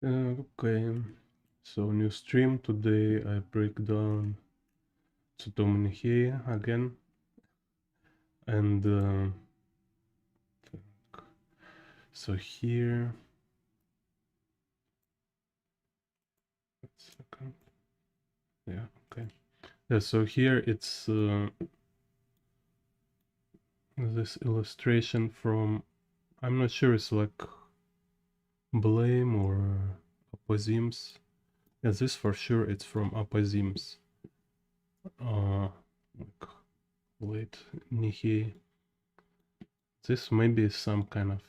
Okay, so new stream. Today I break down Tsutomu Nihei again, and so here, wait a second. Yeah, okay. Yeah, so here it's this illustration from, I'm not sure, it's like Blame or Apozims. Yeah, this for sure it's from Apozims. Like late Nihei. This may be some kind of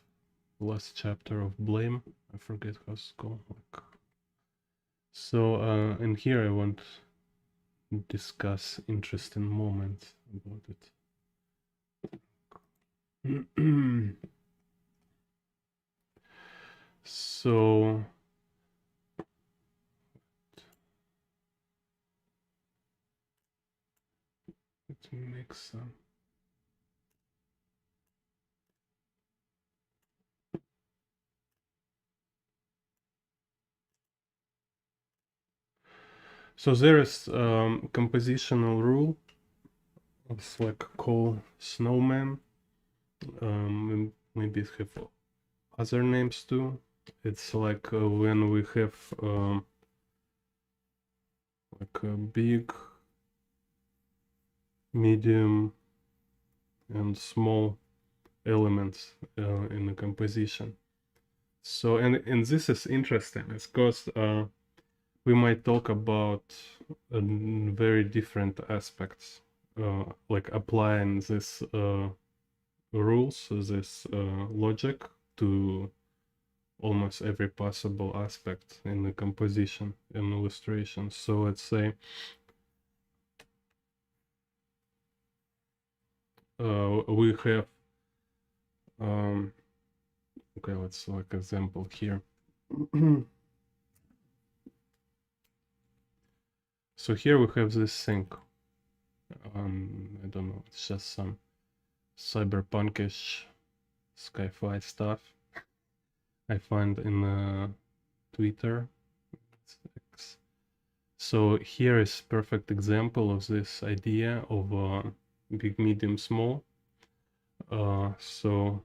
last chapter of Blame. I forget how it's called. Like, so in here I want to discuss interesting moments about it. So let me make some. So there is compositional rule. It's like call snowman. Maybe it have other names too. It's like when we have like a big, medium, and small elements in the composition. So and this is interesting because we might talk about very different aspects, like applying this rules, this logic to almost every possible aspect in the composition and illustration. So let's say we have okay, let's like example here. So here we have this thing. I don't know, it's just some cyberpunkish sci-fi stuff I find in Twitter. So here is perfect example of this idea of big, medium, small. So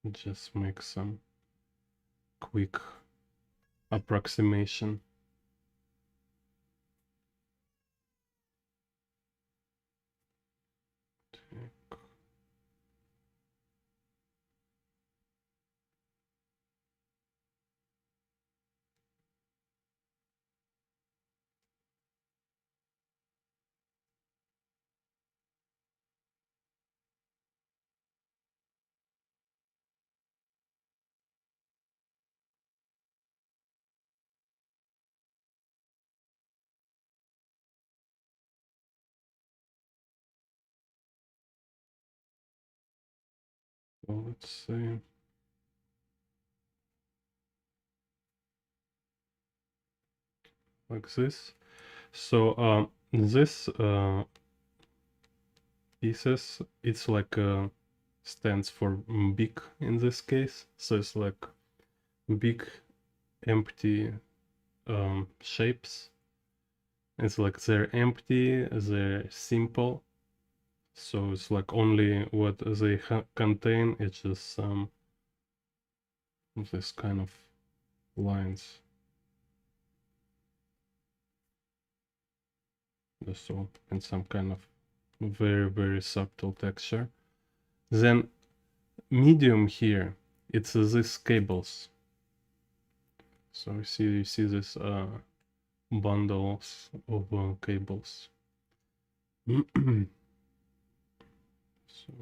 let's just make some quick approximation. So let's say like this. So this pieces, it's like stands for big in this case. So it's like big empty shapes. It's like they're empty, they're simple. So it's like only what they contain, it's just some this kind of lines. So and some kind of very, very subtle texture. Then medium here, it's these cables. So you see this bundles of cables. So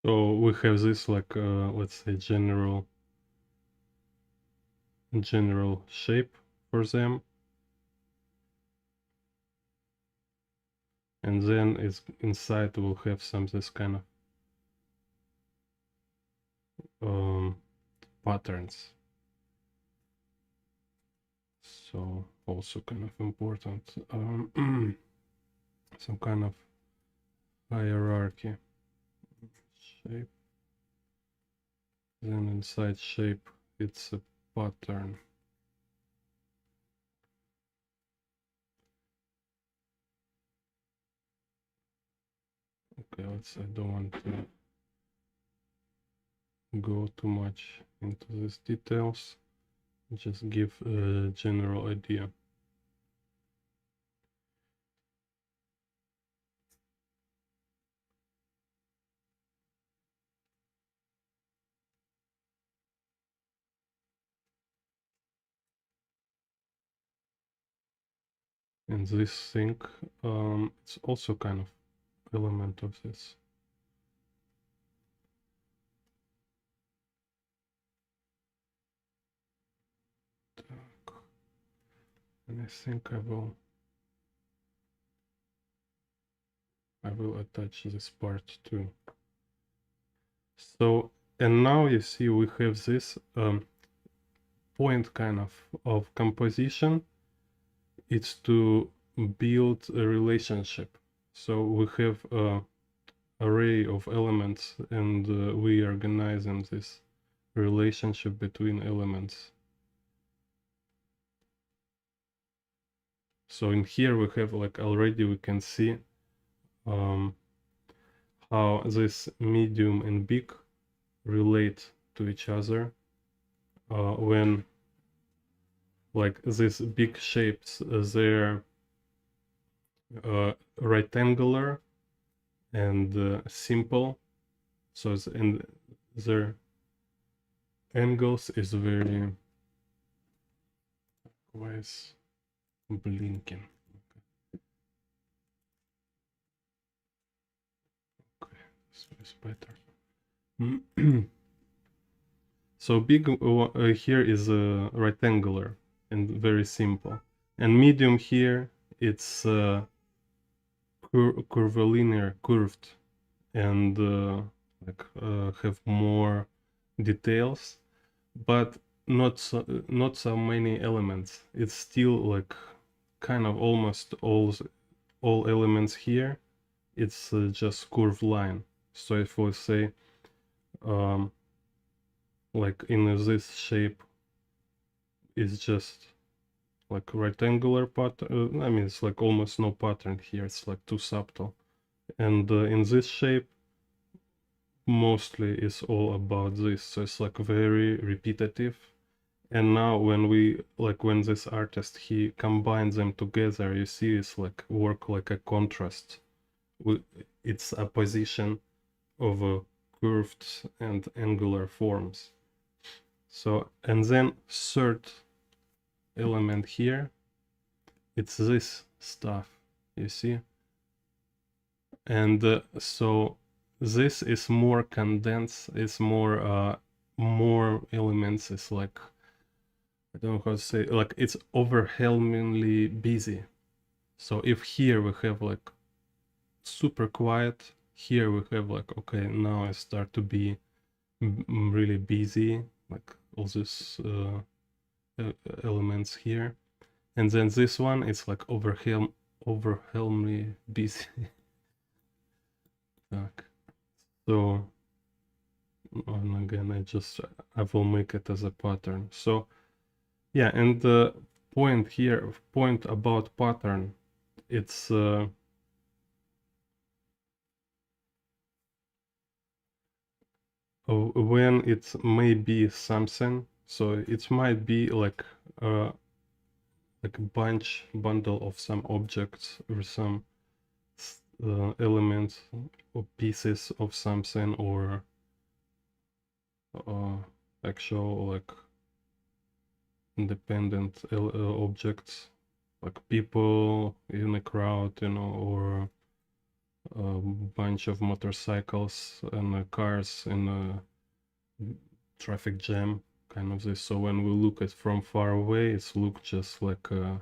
So we have this like let's say general shape for them, and then it's inside we'll have some this kind of patterns. So also kind of important, some kind of hierarchy. Shape, then inside shape it's a pattern. Okay, I don't want to go too much into these details, just give a general idea. And this thing, it's also kind of element of this. And I think I will attach this part too. So, and now you see we have this point kind of composition. It's to build a relationship. So we have a array of elements, and we organize in this relationship between elements. So in here we have like already we can see how this medium and big relate to each other when like these big shapes, they're rectangular and simple, so and their angles is very, why is blinking? Okay, this is better. So big here is rectangular and very simple, and medium here it's curvilinear, curved, and like have more details, but not so many elements. It's still like kind of almost all elements here. It's just curved line. So if we say like in this shape is just like rectangular pattern. I mean, it's like almost no pattern here. It's like too subtle. And in this shape, mostly is all about this. So it's like very repetitive. And now when we like when this artist he combines them together, you see it's like work like a contrast. It's a position of curved and angular forms. So and then third element here, it's this stuff, you see, and so this is more condensed, it's more elements, it's like I don't know how to say, like it's overwhelmingly busy. So if here we have like super quiet, here we have like, okay, now I start to be really busy, like all these elements here. And then this one is like overwhelmingly busy. So, and again, I will make it as a pattern. So, yeah, and the point here, point about pattern, it's when it may be something. So it might be like a bundle of some objects or some elements or pieces of something, or actual like independent objects, like people in a crowd, you know, or a bunch of motorcycles and cars in a traffic jam, kind of this. So when we look at from far away, it's look just like a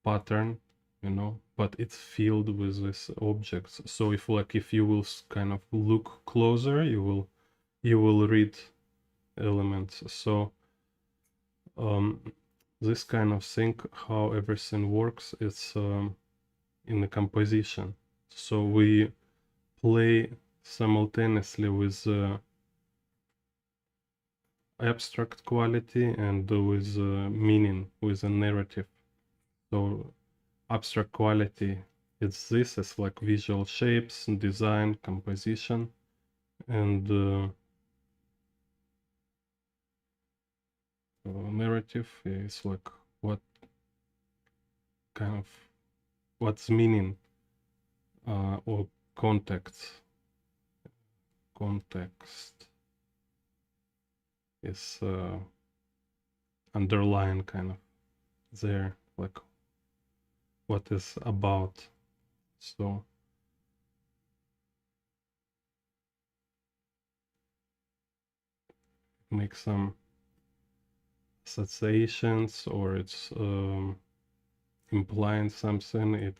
pattern, you know, but it's filled with these objects. So if you will kind of look closer, you will read elements. So this kind of thing, how everything works, it's in the composition. So we play simultaneously with abstract quality and with meaning, with a narrative. So abstract quality, it's this, it's like visual shapes, design, composition, and narrative is like what kind of, what's meaning or context is underlying kind of there, like what is about. So make some associations, or it's implying something,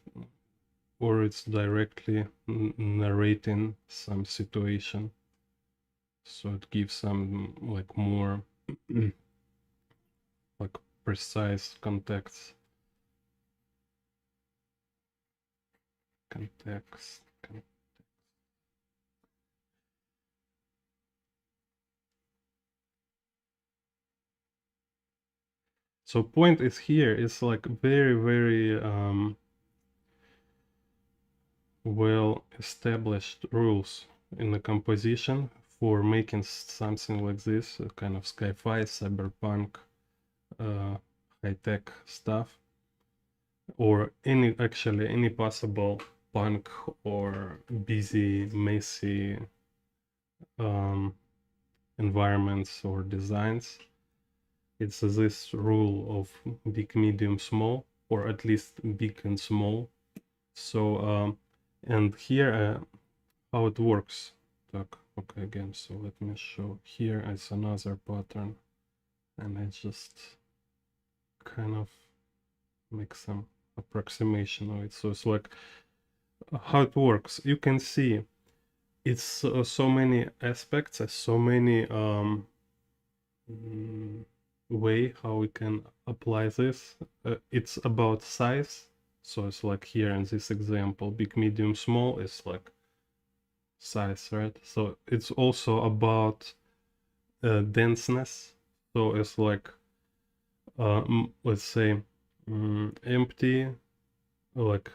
or it's directly narrating some situation. So it gives some like more like precise context. So point is here is like very, very well established rules in the composition for making something like this, kind of sci-fi, cyberpunk, high-tech stuff, or any possible punk or busy, messy environments or designs. It's this rule of big, medium, small, or at least big and small. So and here how it works. Okay, again, so let me show here is another pattern, and I just kind of make some approximation of it. So it's like how it works. You can see it's so many aspects, so many way how we can apply this. It's about size. So it's like here in this example, big, medium, small is like size, right? So it's also about denseness. So it's like let's say empty, like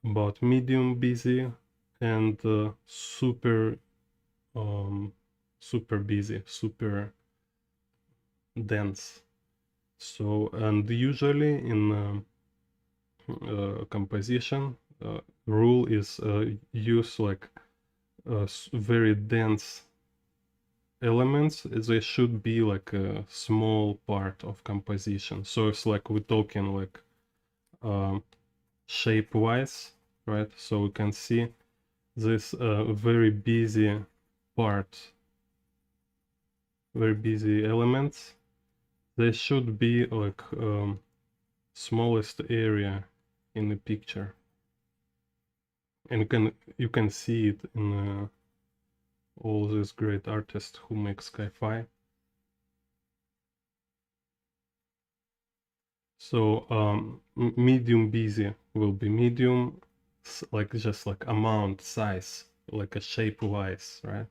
about medium busy, and super super busy, super dense. So, and usually in composition, rule is use like very dense elements. They should be like a small part of composition. So it's like we're talking like shape wise, right? So we can see this very busy part, very busy elements. They should be like smallest area in the picture, and you can see it in all these great artists who make sci-fi. So medium busy will be medium, like just like amount, size, like a shape wise, right?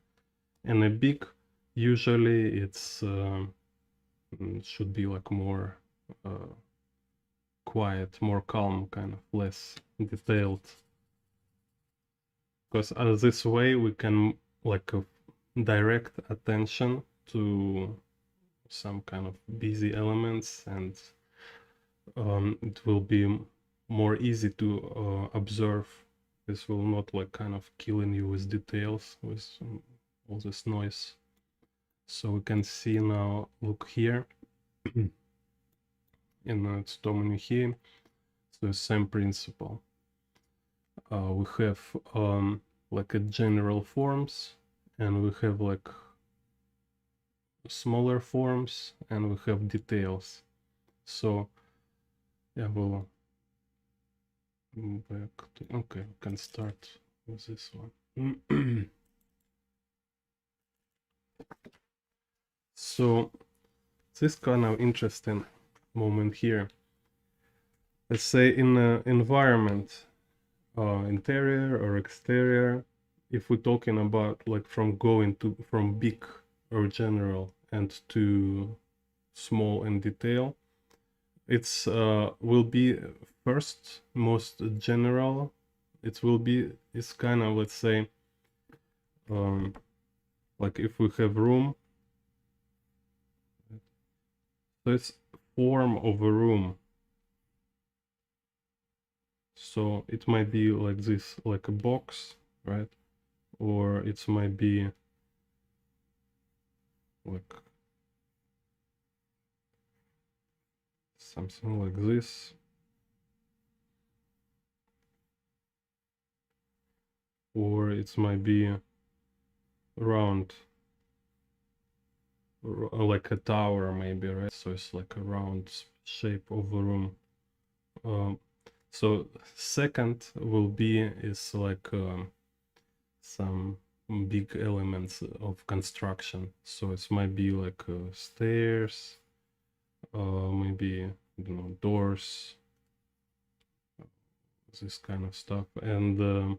And a big, usually it's should be like more quiet, more calm, kind of less detailed. Because this way we can like direct attention to some kind of busy elements, and it will be more easy to observe. This will not like kind of killing you with details, with all this noise. So we can see now, look here in Tsutomu Nihei, so the same principle. we have like a general forms, and we have like smaller forms, and we have details. So yeah, we'll back to, okay, we can start with this one. So this kind of interesting moment here. Let's say in an environment, interior or exterior, if we're talking about like from big or general and to small and detail, it's will be first most general. It's kind of, let's say, um, like if we have room, so it's form of a room. So it might be like this, like a box, right? Or it might be like something like this. Or it might be round, like a tower maybe, right? So it's like a round shape of a room. So second will be is like some big elements of construction. So it might be like stairs, maybe, you know, doors, this kind of stuff. And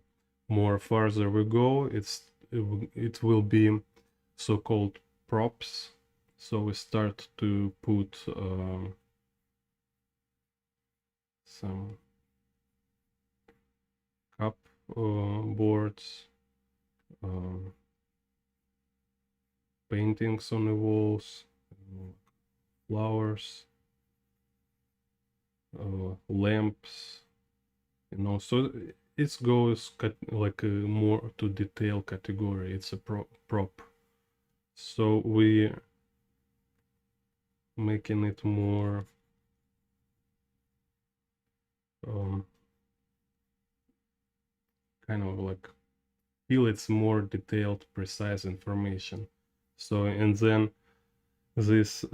more farther we go, it will be so-called props. So we start to put some cup boards, paintings on the walls, flowers, lamps, you know. So it goes like a more to detail category. It's a prop. So we making it more kind of like feel it's more detailed, precise information. So, and then these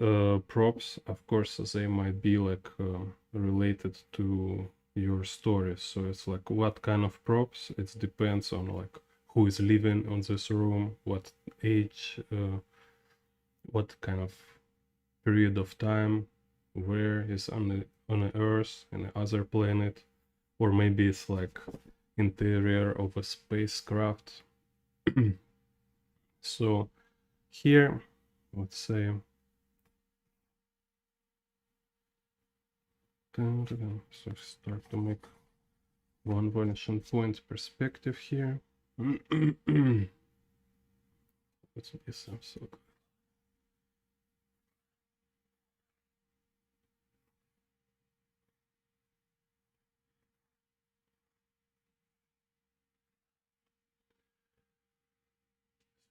props, of course, they might be like related to your story. So it's like what kind of props, it depends on like who is living on this room, what age, what kind of period of time, where is on the earth, in another planet, or maybe it's like interior of a spacecraft. So here, let's say, so start to make one vanishing point perspective here. Let's be some sort.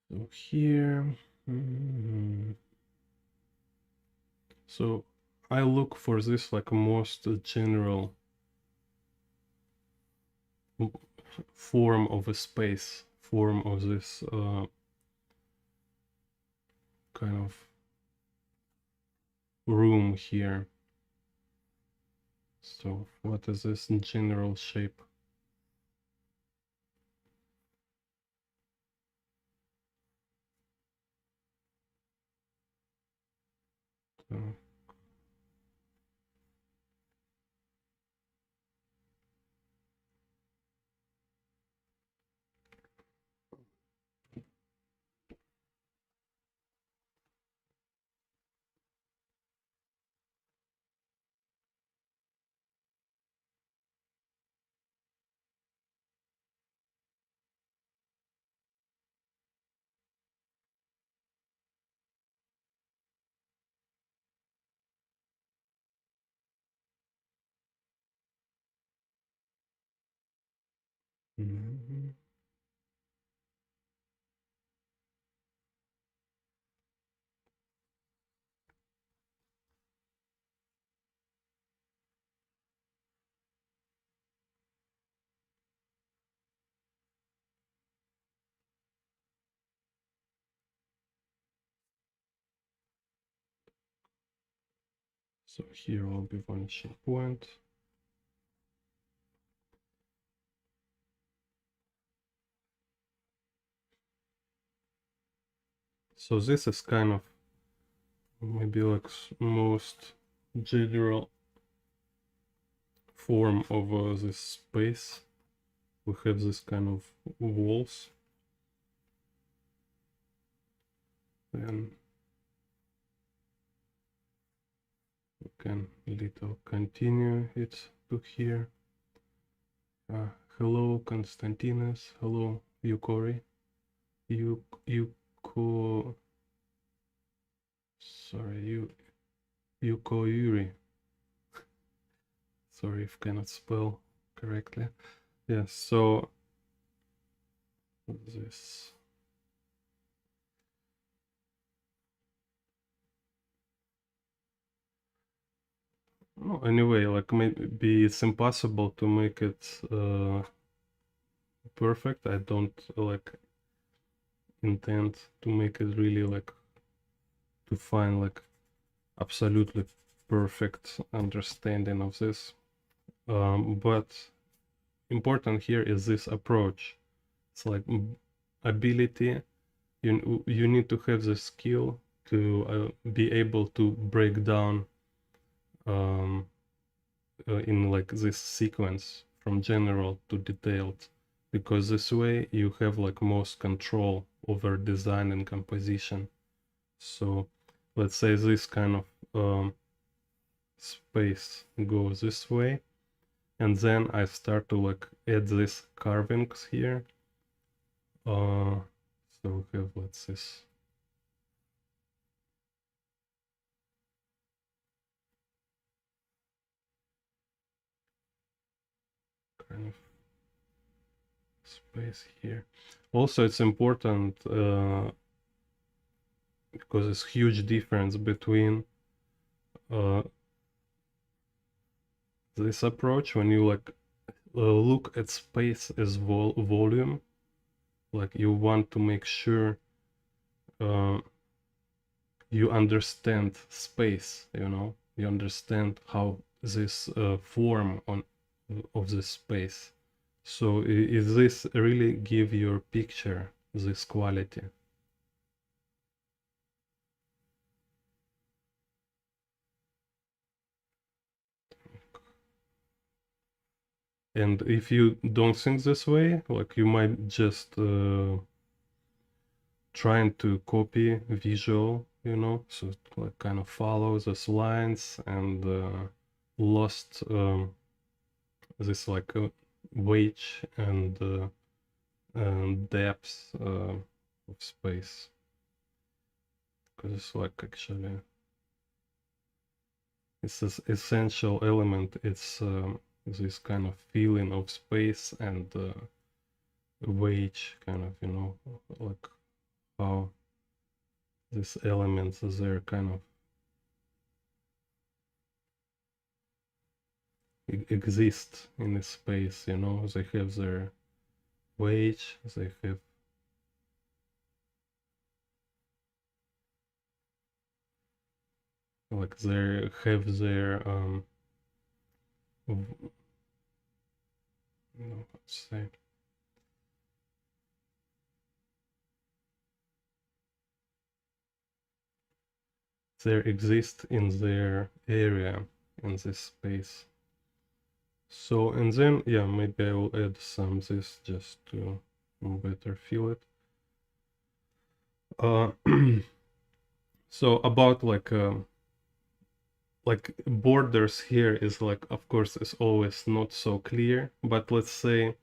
So here, so I look for this like most general form of a space, form of this kind of room here. So what is this general shape? Mhm. So here will be vanishing point. So this is kind of maybe like most general form of this space. We have this kind of walls. Then we can little continue it to here. Hello Konstantinos, hello Yukori. Yuko, sorry, Yuko Yuri. Sorry if cannot spell correctly. Yeah, so this. No, anyway, like maybe it's impossible to make it perfect. I don't like intend to make it really like to find like absolutely perfect understanding of this. But important here is this approach. It's like ability. You need to have the skill to be able to break down in like this sequence from general to detailed, because this way you have like most control over design and composition. So let's say this kind of space goes this way, and then I start to like add these carvings here. So we have let's this kind of space here. Also, it's important because it's huge difference between this approach when you like look at space as volume, like you want to make sure you understand space, you understand how this form of this space. So is this really give your picture this quality? And if you don't think this way, like you might just trying to copy visual, so like kind of follow those lines and lost this like weight and depth of space, because it's like actually it's this essential element. It's this kind of feeling of space and weight, kind of, like how these elements they're kind of exist in this space, they have their weight, they have like they have their let's say they exist in their area in this space. So, and then yeah, maybe I will add some this just to better feel it. So about like borders here is like, of course, is always not so clear, but let's say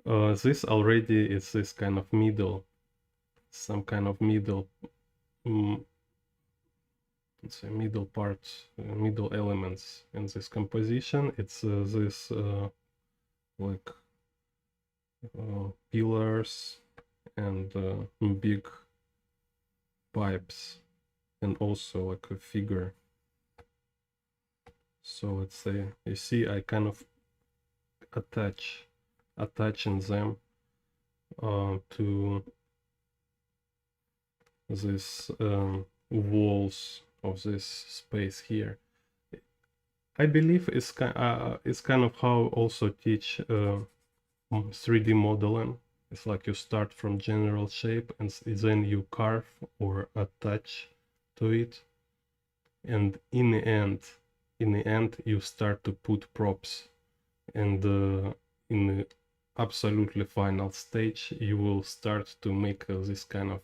this already is this kind of middle, some kind of middle, let's say middle parts, middle elements in this composition. It's this like pillars and big pipes, and also like a figure. So let's say, you see, I kind of attaching them to this walls of this space here. I believe it's kind of how also teach 3D modeling. It's like you start from general shape and then you carve or attach to it, and in the end, you start to put props, and in the absolutely final stage, you will start to make this kind of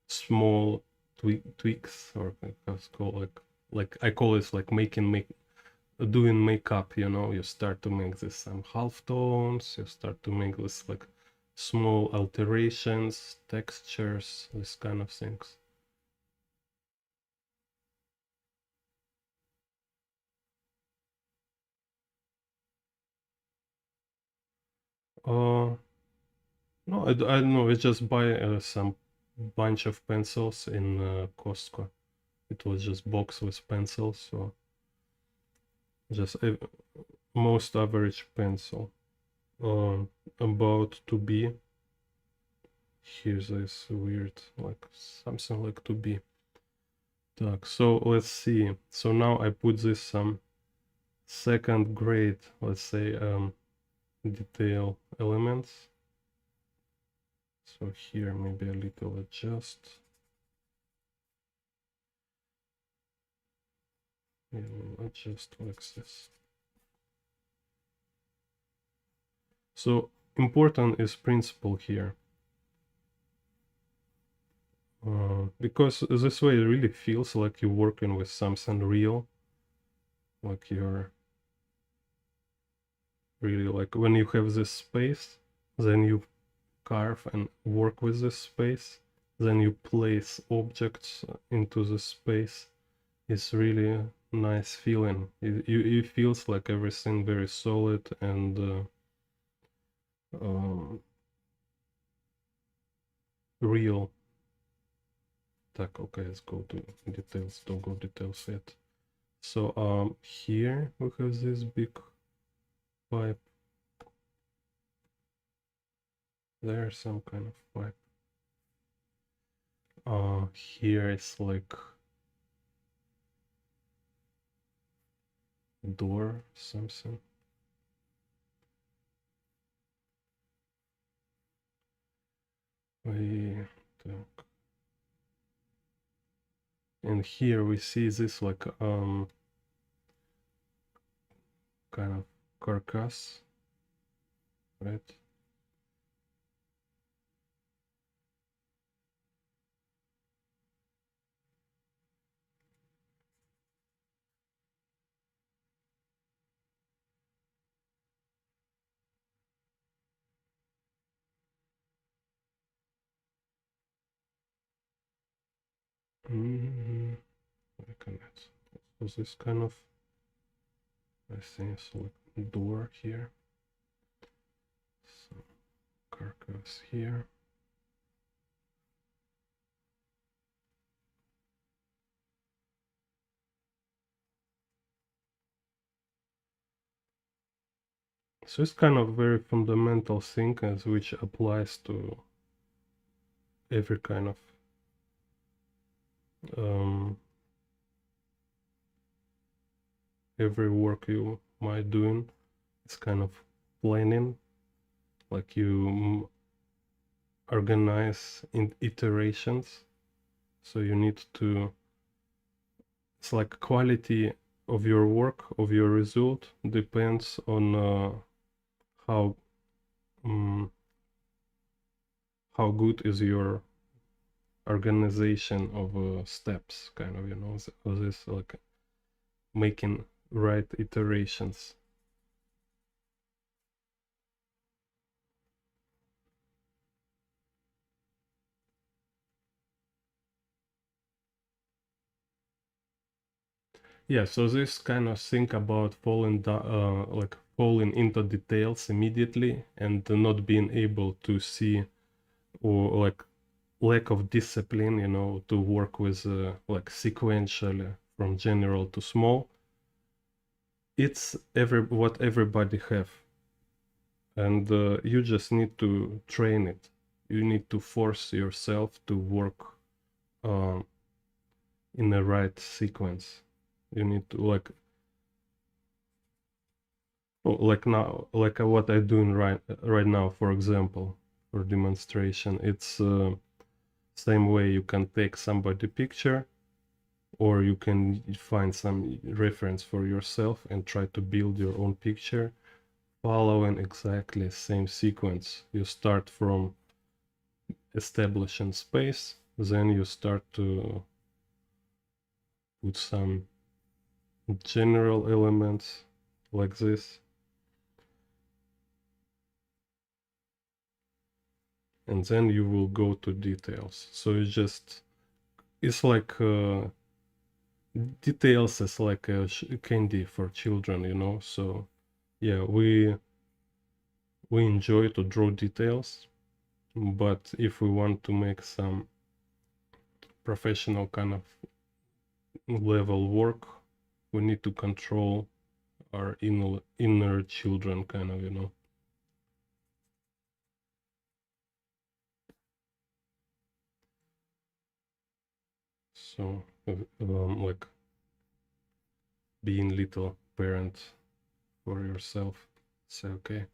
small tweaks, or let's call it like I call it like doing makeup, you know. You start to make this some half tones, you start to make this like small alterations, textures, this kind of things. uh no, I don't know, I just buy some bunch of pencils in Costco. It was just box with pencils, so just a most average pencil. About to be, here's this weird like something like to be. So let's see. So now I put this some second grade, let's say, detail elements. So here maybe a little adjust. We'll adjust like this. So important is principle here. Because this way it really feels like you're working with something real. Like you're really like when you have this space, then you carve and work with this space, then you place objects into the space. It's really a nice feeling. It feels like everything very solid and real. Okay, let's go to details. Don't go details yet. So here we have this big pipe. There's some kind of pipe. Here it's like door something. And here we see this like kind of carcass, right? Mm-hmm. So this kind of, I think it's like door here. So carcass here. So it's kind of very fundamental thing as which applies to every kind of every work you might doing. It's kind of planning, like you organize in iterations. So you need to, it's like quality of your work, of your result depends on how how good is your organization of steps, kind of, you know, this like making right iterations. Yeah, so this kind of think about like falling into details immediately and not being able to see, or like lack of discipline, you know, to work with like sequentially from general to small. It's what everybody have, and you just need to train it. You need to force yourself to work um, in the right sequence. You need to like like now, like what I'm doing right now, for example, for demonstration. It's same way you can take somebody picture, or you can find some reference for yourself and try to build your own picture following exactly same sequence. You start from establishing space, then you start to put some general elements like this, and then you will go to details. So it's like details is like a candy for children, you know. So yeah, we enjoy to draw details, but if we want to make some professional kind of level work, we need to control our inner children, kind of, you know. So like being little parent for yourself. Say, okay,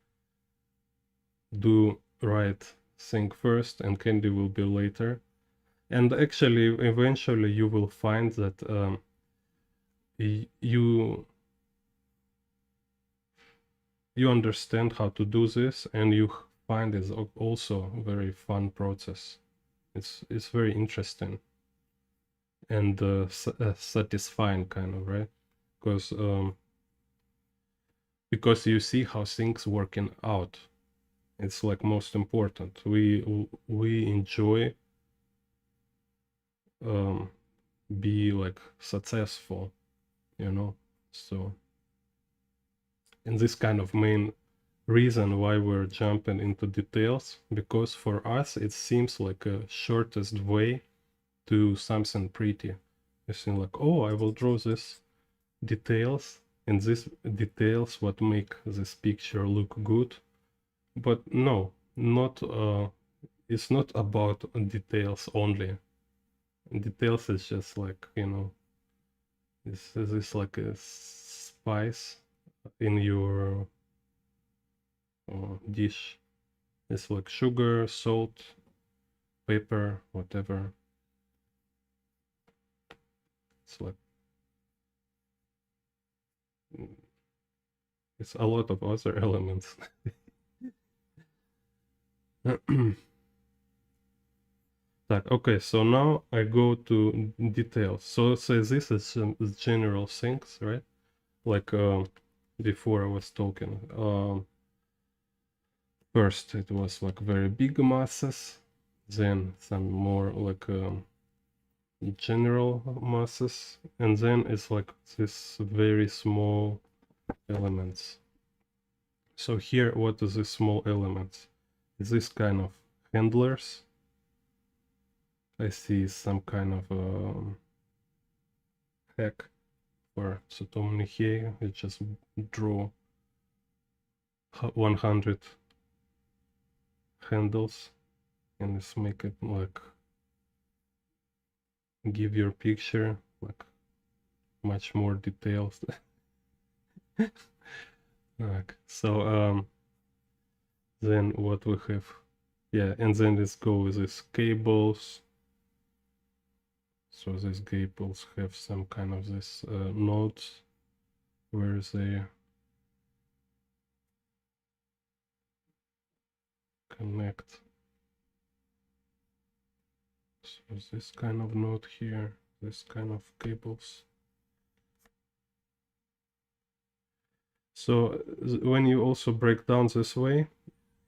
do right thing first and candy will be later. And actually, eventually you will find that you understand how to do this, and you find it's also a very fun process. It's very interesting and satisfying, kind of, right? Because you see how things working out. It's like most important. We enjoy be like successful, you know. So, and this kind of main reason why we're jumping into details, because for us it seems like a shortest way to something pretty. You think like, oh, I will draw this details, and these details what make this picture look good. But no, not it's not about details only. Details is just like, you know, this is like a spice in your dish. It's like sugar, salt, pepper, whatever. It's like it's a lot of other elements. Okay, so now I go to details. So say this is general things, right? Like before I was talking. First it was like very big masses, then some more like general masses, and then it's like this very small elements. So here, what is this small elements? Is this kind of handlers? I see some kind of hack for Tsutomu Nihei. I just draw 100 handles and just make it like give your picture like much more details. Okay. So then what we have, yeah, and then let's go with these cables. So these cables have some kind of this nodes where they connect. So this kind of node here, this kind of cables. So when you also break down this way,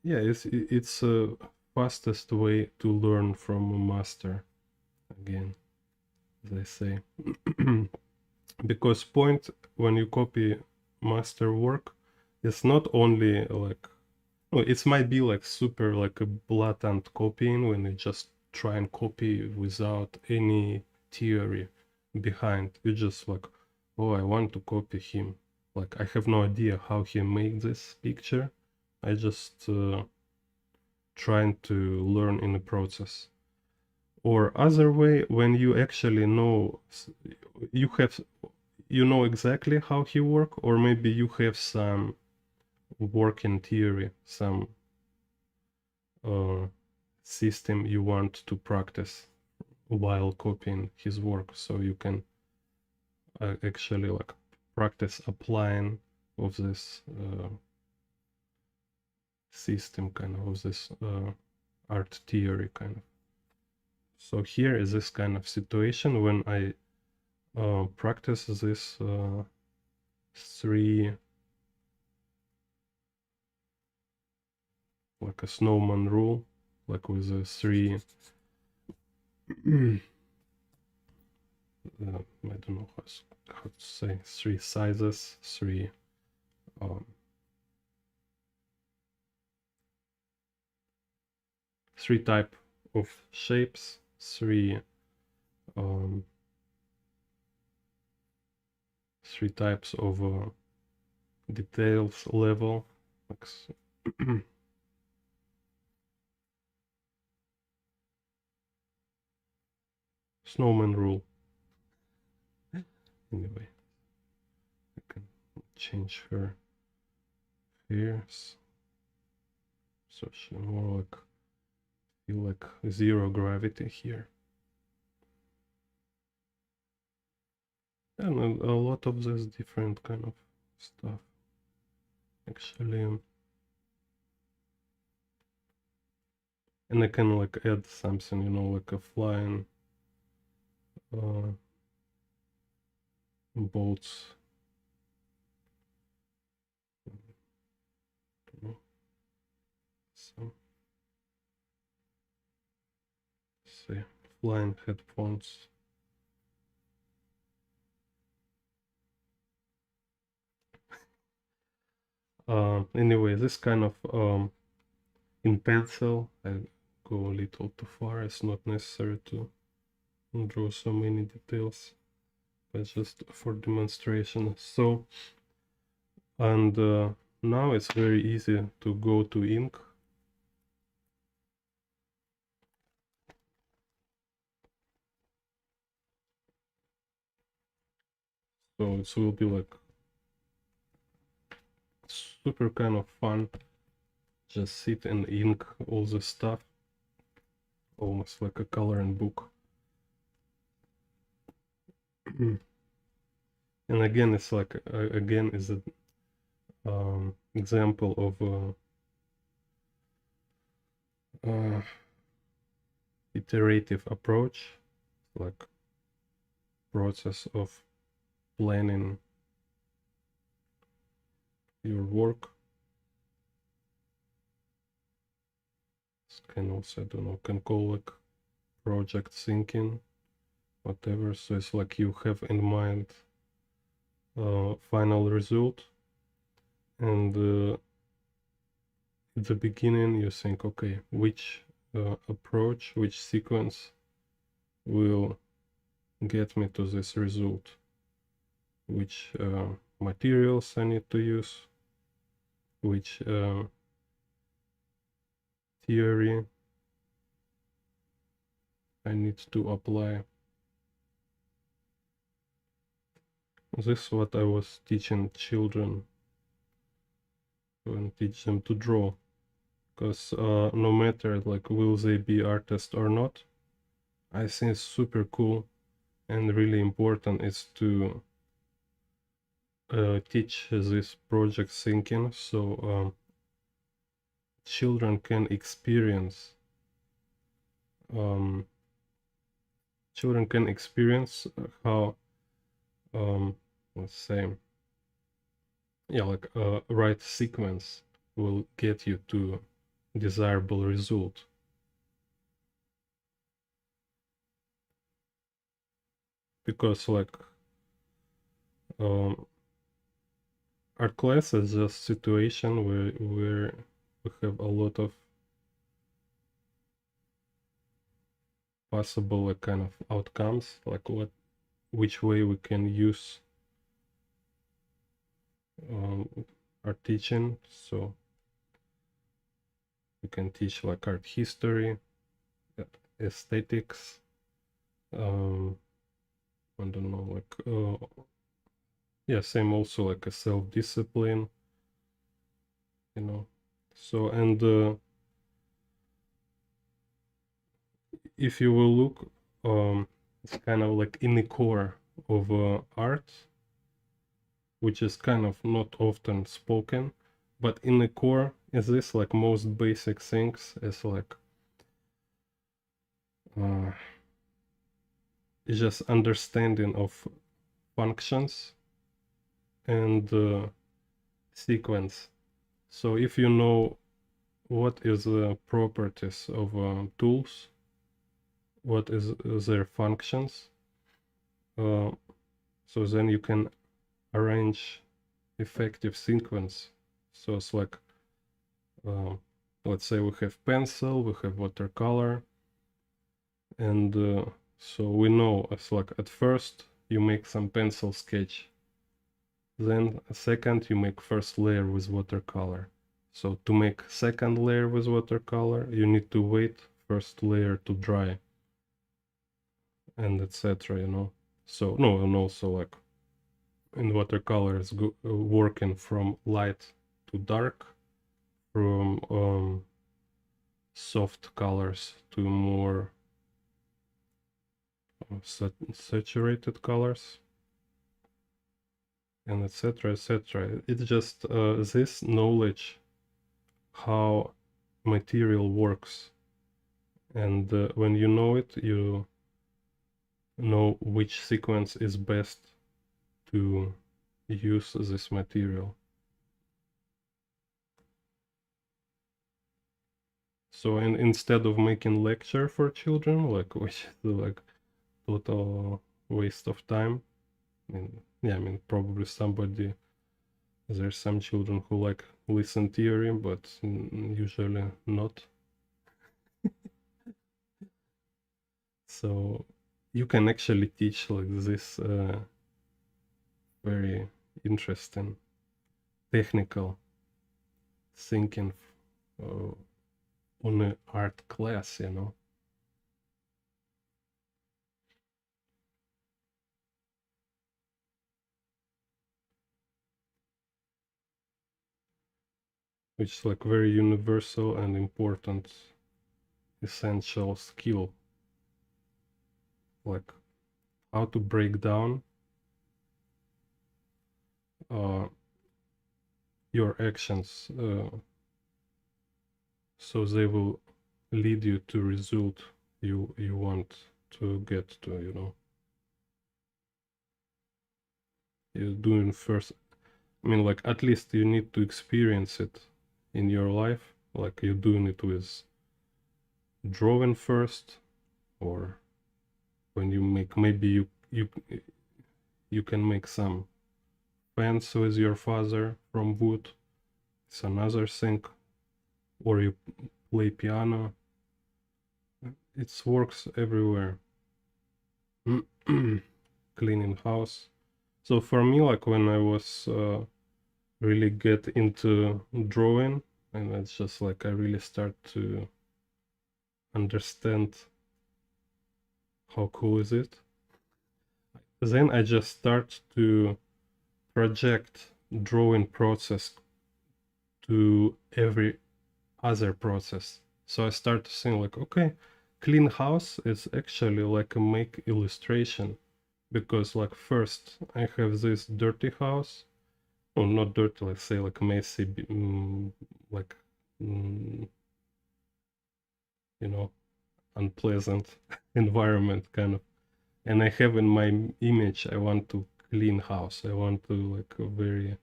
yeah, it's a fastest way to learn from a master, again, they say. Because point when you copy master work, it's not only like, oh, it might be like super like a blatant copying when you just try and copy without any theory behind. You just like, oh, I want to copy him. Like, I have no idea how he made this picture. I just trying to learn in the process. Or other way, when you actually know, you know exactly how he work, or maybe you have some work in theory, some system you want to practice while copying his work, so you can actually like practice applying of this system, kind of this art theory kind of. So here is this kind of situation when I practice this three, like a snowman rule, like with the three I don't know how to say, three sizes, three three type of shapes, three three types of details level, like snowman rule. Anyway, I can change her ears so she more like feel like zero gravity here. And a lot of this different kind of stuff actually. And I can like add something, you know, like a flying bolts. So, say flying headphones. Anyway, this kind of in pencil, I go a little too far. It's not necessary to draw so many details, but just for demonstration. So, and now it's very easy to go to ink. So it will be like super kind of fun. Just sit and ink all the stuff, almost like a coloring book. And again, it's like again is an example of iterative approach, like process of planning your work. Can also, I don't know, can call like project thinking, whatever. So it's like you have in mind final result, and at the beginning you think, okay, which approach, which sequence will get me to this result, which materials I need to use, which theory I need to apply. This is what I was teaching children and teach them to draw, because no matter like will they be artists or not, I think it's super cool and really important is to teach this project thinking, so children can experience how let's say, yeah, like right sequence will get you to desirable result. Because like art class is just situation where we have a lot of possible like kind of outcomes, like which way we can use our teaching. So we can teach like art history, aesthetics, I don't know, like yeah, same also like a self-discipline, you know. So, and if you will look, it's kind of like in the core of art, which is kind of not often spoken, but in the core is this like most basic things is like uh, it's just understanding of functions and sequence. So if you know what is the properties of tools, what is their functions, so then you can arrange effective sequence. So it's like, let's say we have pencil, we have watercolor, and so we know it's like at first you make some pencil sketch, then a second you make first layer with watercolor. So to make second layer with watercolor, you need to wait first layer to dry, and etc. You know. So no, and also like in watercolor is working from light to dark, from soft colors to more saturated colors, and etc. etc. It's just this knowledge how material works, and when you know it, you know which sequence is best to use this material. So, and instead of making lecture for children, like which is like total waste of time. I mean, yeah, I mean probably somebody, there's some children who like listen theory, but usually not. So you can actually teach like this very interesting technical thinking on an art class, you know. Which is like very universal and important, essential skill, like how to break down your actions so they will lead you to result you want to get to, you know. You're doing first, I mean, like at least you need to experience it in your life, like you're doing it with drawing first, or when you make, maybe you can make some fence with your father from wood, it's another thing, or you play piano, it works everywhere. Cleaning house. So for me, like when I was really get into drawing, and it's just like I really start to understand how cool is it, then I just start to project drawing process to every other process. So I start to think like, okay, clean house is actually like a make illustration, because like first I have this dirty house, oh not dirty, let's say like messy, like you know, unpleasant environment kind of, and I have in my image I want to clean house, I want to like a very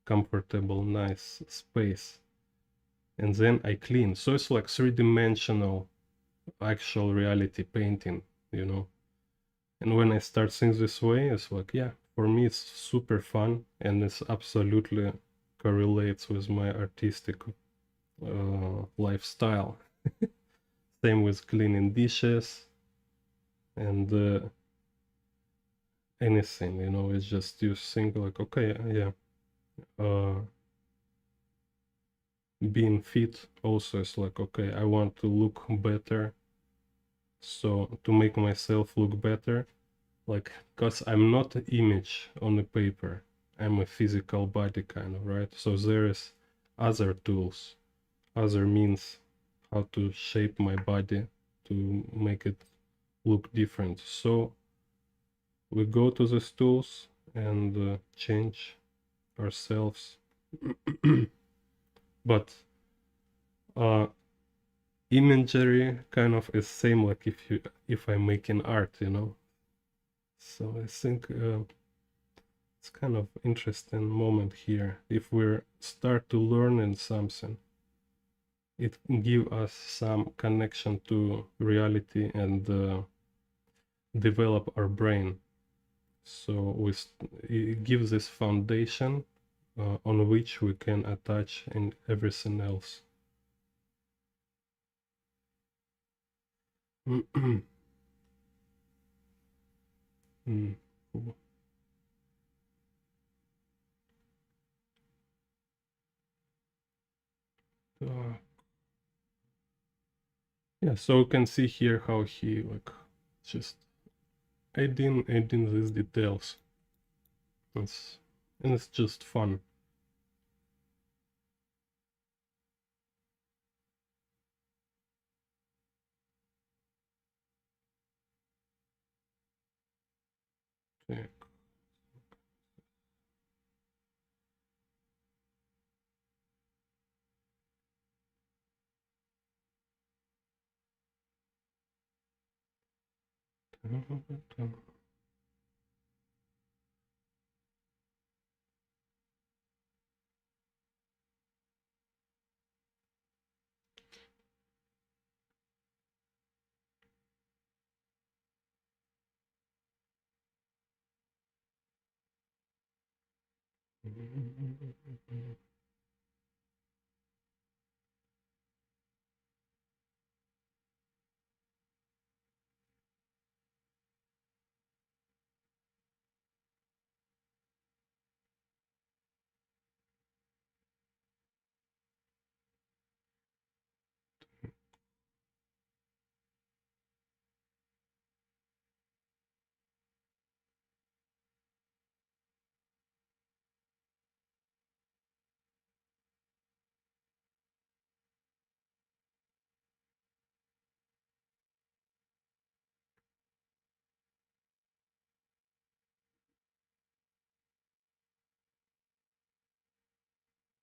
comfortable nice space, and then I clean, so it's like three-dimensional actual reality painting, you know. And when I start things this way, it's like, yeah, for me it's super fun, and it's absolutely correlates with my artistic lifestyle. Same with cleaning dishes and anything, you know. It's just you think like, okay, yeah, being fit also is like, okay, I want to look better, so to make myself look better, like, because I'm not an image on the paper, I'm a physical body kind of, right? So there is other tools, other means how to shape my body to make it look different. So we go to these tools and change ourselves. But imagery kind of is same like if I'm making art, you know. So I think it's kind of interesting moment here. If we start to learn in something, it give us some connection to reality and develop our brain. So it gives this foundation on which we can attach in everything else. Cool. Yeah, so you can see here how he like just adding these details. It's just fun. Yeah.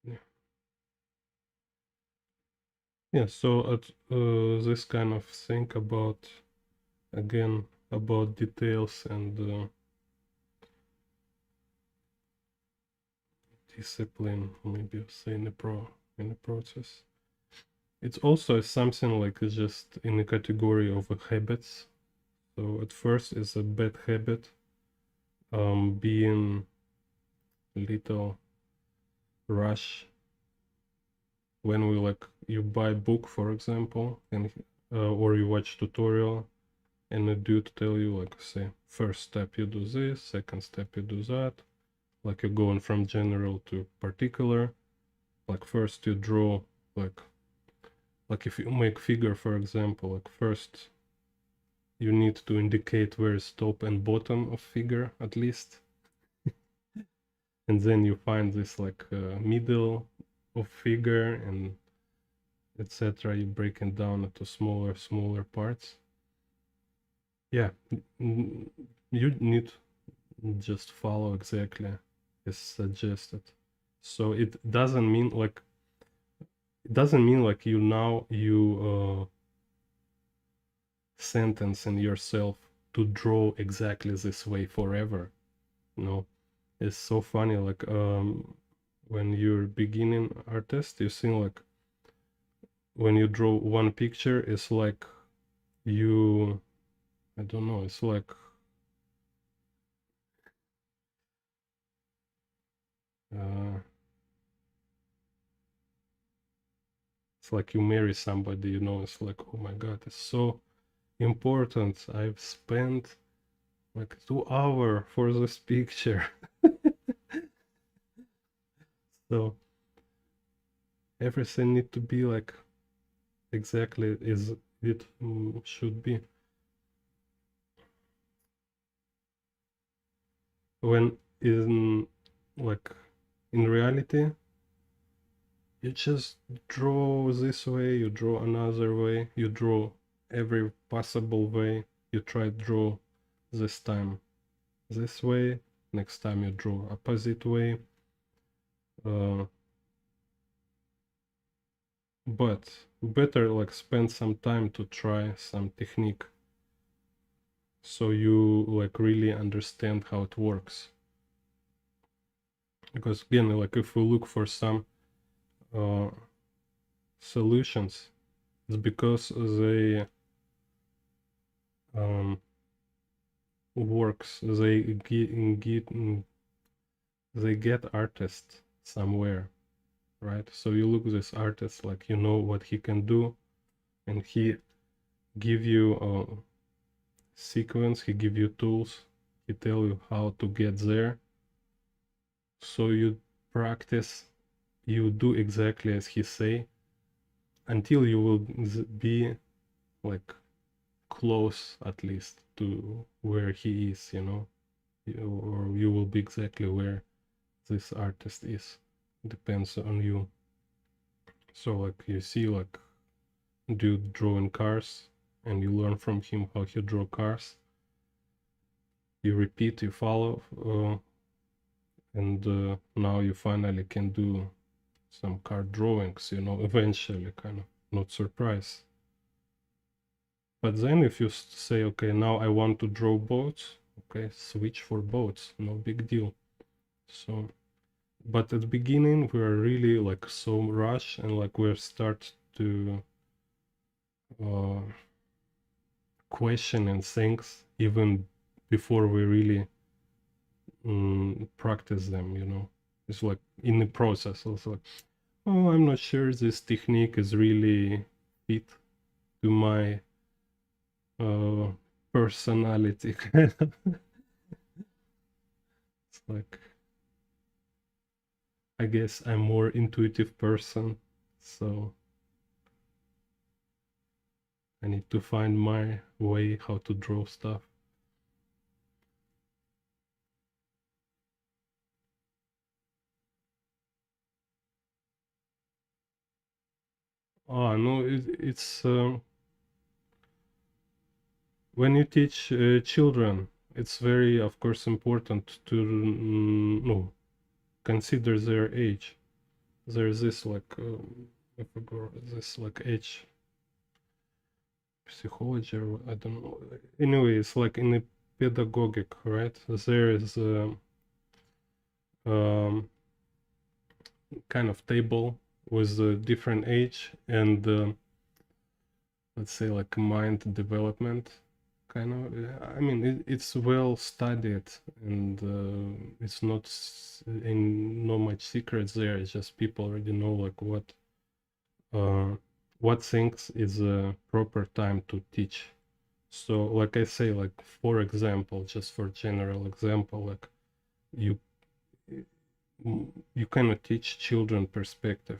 Yeah. Yeah, so this kind of thing about, again, about details and discipline, maybe say in the process. It's also something like just in the category of habits. So at first it's a bad habit, being little rush when we like you buy book for example and or you watch tutorial and a dude tell you like say first step you do this, second step you do that, like you're going from general to particular. Like first you draw like if you make figure for example, like first you need to indicate where is top and bottom of figure at least, and then you find this like middle of figure and etc. You break it down into smaller parts. Yeah, you need just follow exactly as suggested. So it doesn't mean like you now you sentencing yourself to draw exactly this way forever. No, it's so funny. Like when you're beginning artist, you see like when you draw one picture, it's like you, I don't know, it's like uh, it's like you marry somebody, you know. It's like, oh my god, it's so important. I've spent like 2 hours for this picture. So everything need to be like exactly as it should be. When in like in reality, You just draw this way, you draw another way, you draw every possible way. You try to draw this time this way, next time you draw opposite way. But better like spend some time to try some technique so you like really understand how it works. Because again, like if we look for some solutions, it's because they works. They get artists somewhere, right? So you look this artist, like you know what he can do, and he give you a sequence, he give you tools, he tell you how to get there. So you practice, you do exactly as he say, until you will be like close at least to where he is, you know, or you will be exactly where this artist is. Depends on you. So like you see like dude drawing cars and you learn from him how he draw cars. You repeat, you follow, and now you finally can do some car drawings, you know, eventually, kind of, not surprise. But then if you say, okay, now I want to draw boats, okay, switch for boats, no big deal. So, but at the beginning, we're really like so rush and like we start to questioning things even before we really practice them, you know. It's like in the process also like, oh, I'm not sure this technique is really fit to my personality. It's like, I guess I'm more intuitive person, so I need to find my way how to draw stuff. Oh no, it's when you teach children, it's very, of course, important to no, consider their age. There's this like I forgot this like age psychology or I don't know. Anyway, it's like in the pedagogic, right? There is um, kind of table with a different age and let's say like mind development kind of. I mean it's well studied and it's not in no much secrets there. It's just people already know like what things is a proper time to teach. So like I say, like for example, just for general example, like you you cannot teach children perspective.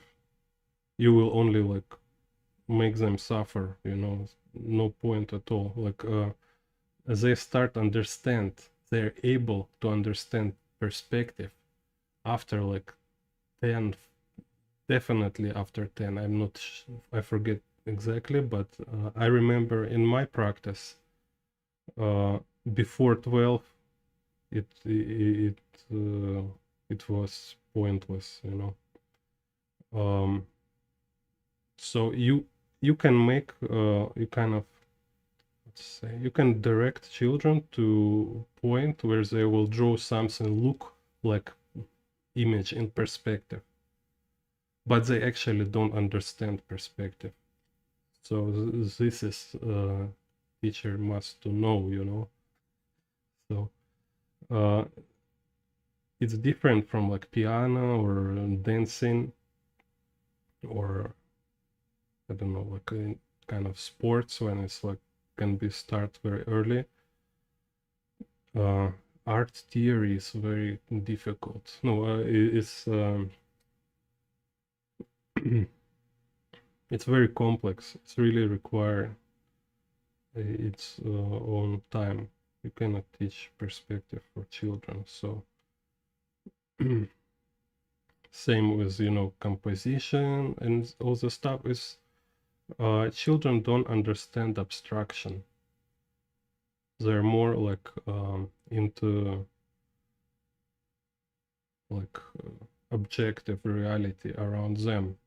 You will only like make them suffer, you know, no point at all. Like as they start understand, they're able to understand perspective after like 10, definitely after 10. I'm not I forget exactly, but I remember in my practice before 12 it uh, it was pointless, you know. So you can make you kind of, let's say, you can direct children to point where they will draw something look like image in perspective, but they actually don't understand perspective. So this is teacher must to know, you know. So it's different from like piano or dancing or I don't know, like kind of sports when it's like can be start very early. Art theory is very difficult. No, it's it's very complex. It's really require its own time. You cannot teach perspective for children. So Same with, you know, composition and all the stuff is children don't understand abstraction. They're more like into like objective reality around them.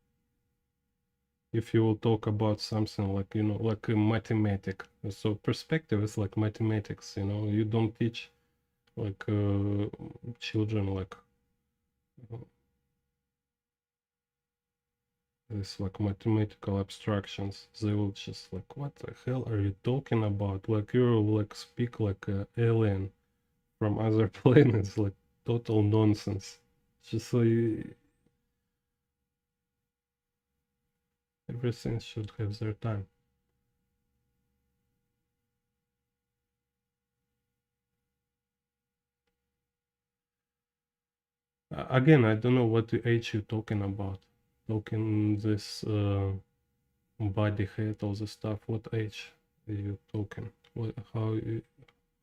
If you will talk about something like, you know, like a mathematic, so perspective is like mathematics, you know, you don't teach like children like this like mathematical abstractions. They will just like, what the hell are you talking about? Like you like speak like a alien from other planets, like total nonsense. Just so you, everything should have their time. Again, I don't know what the age you're talking about. Talking this body, head, all the stuff. What age are you talking? What, how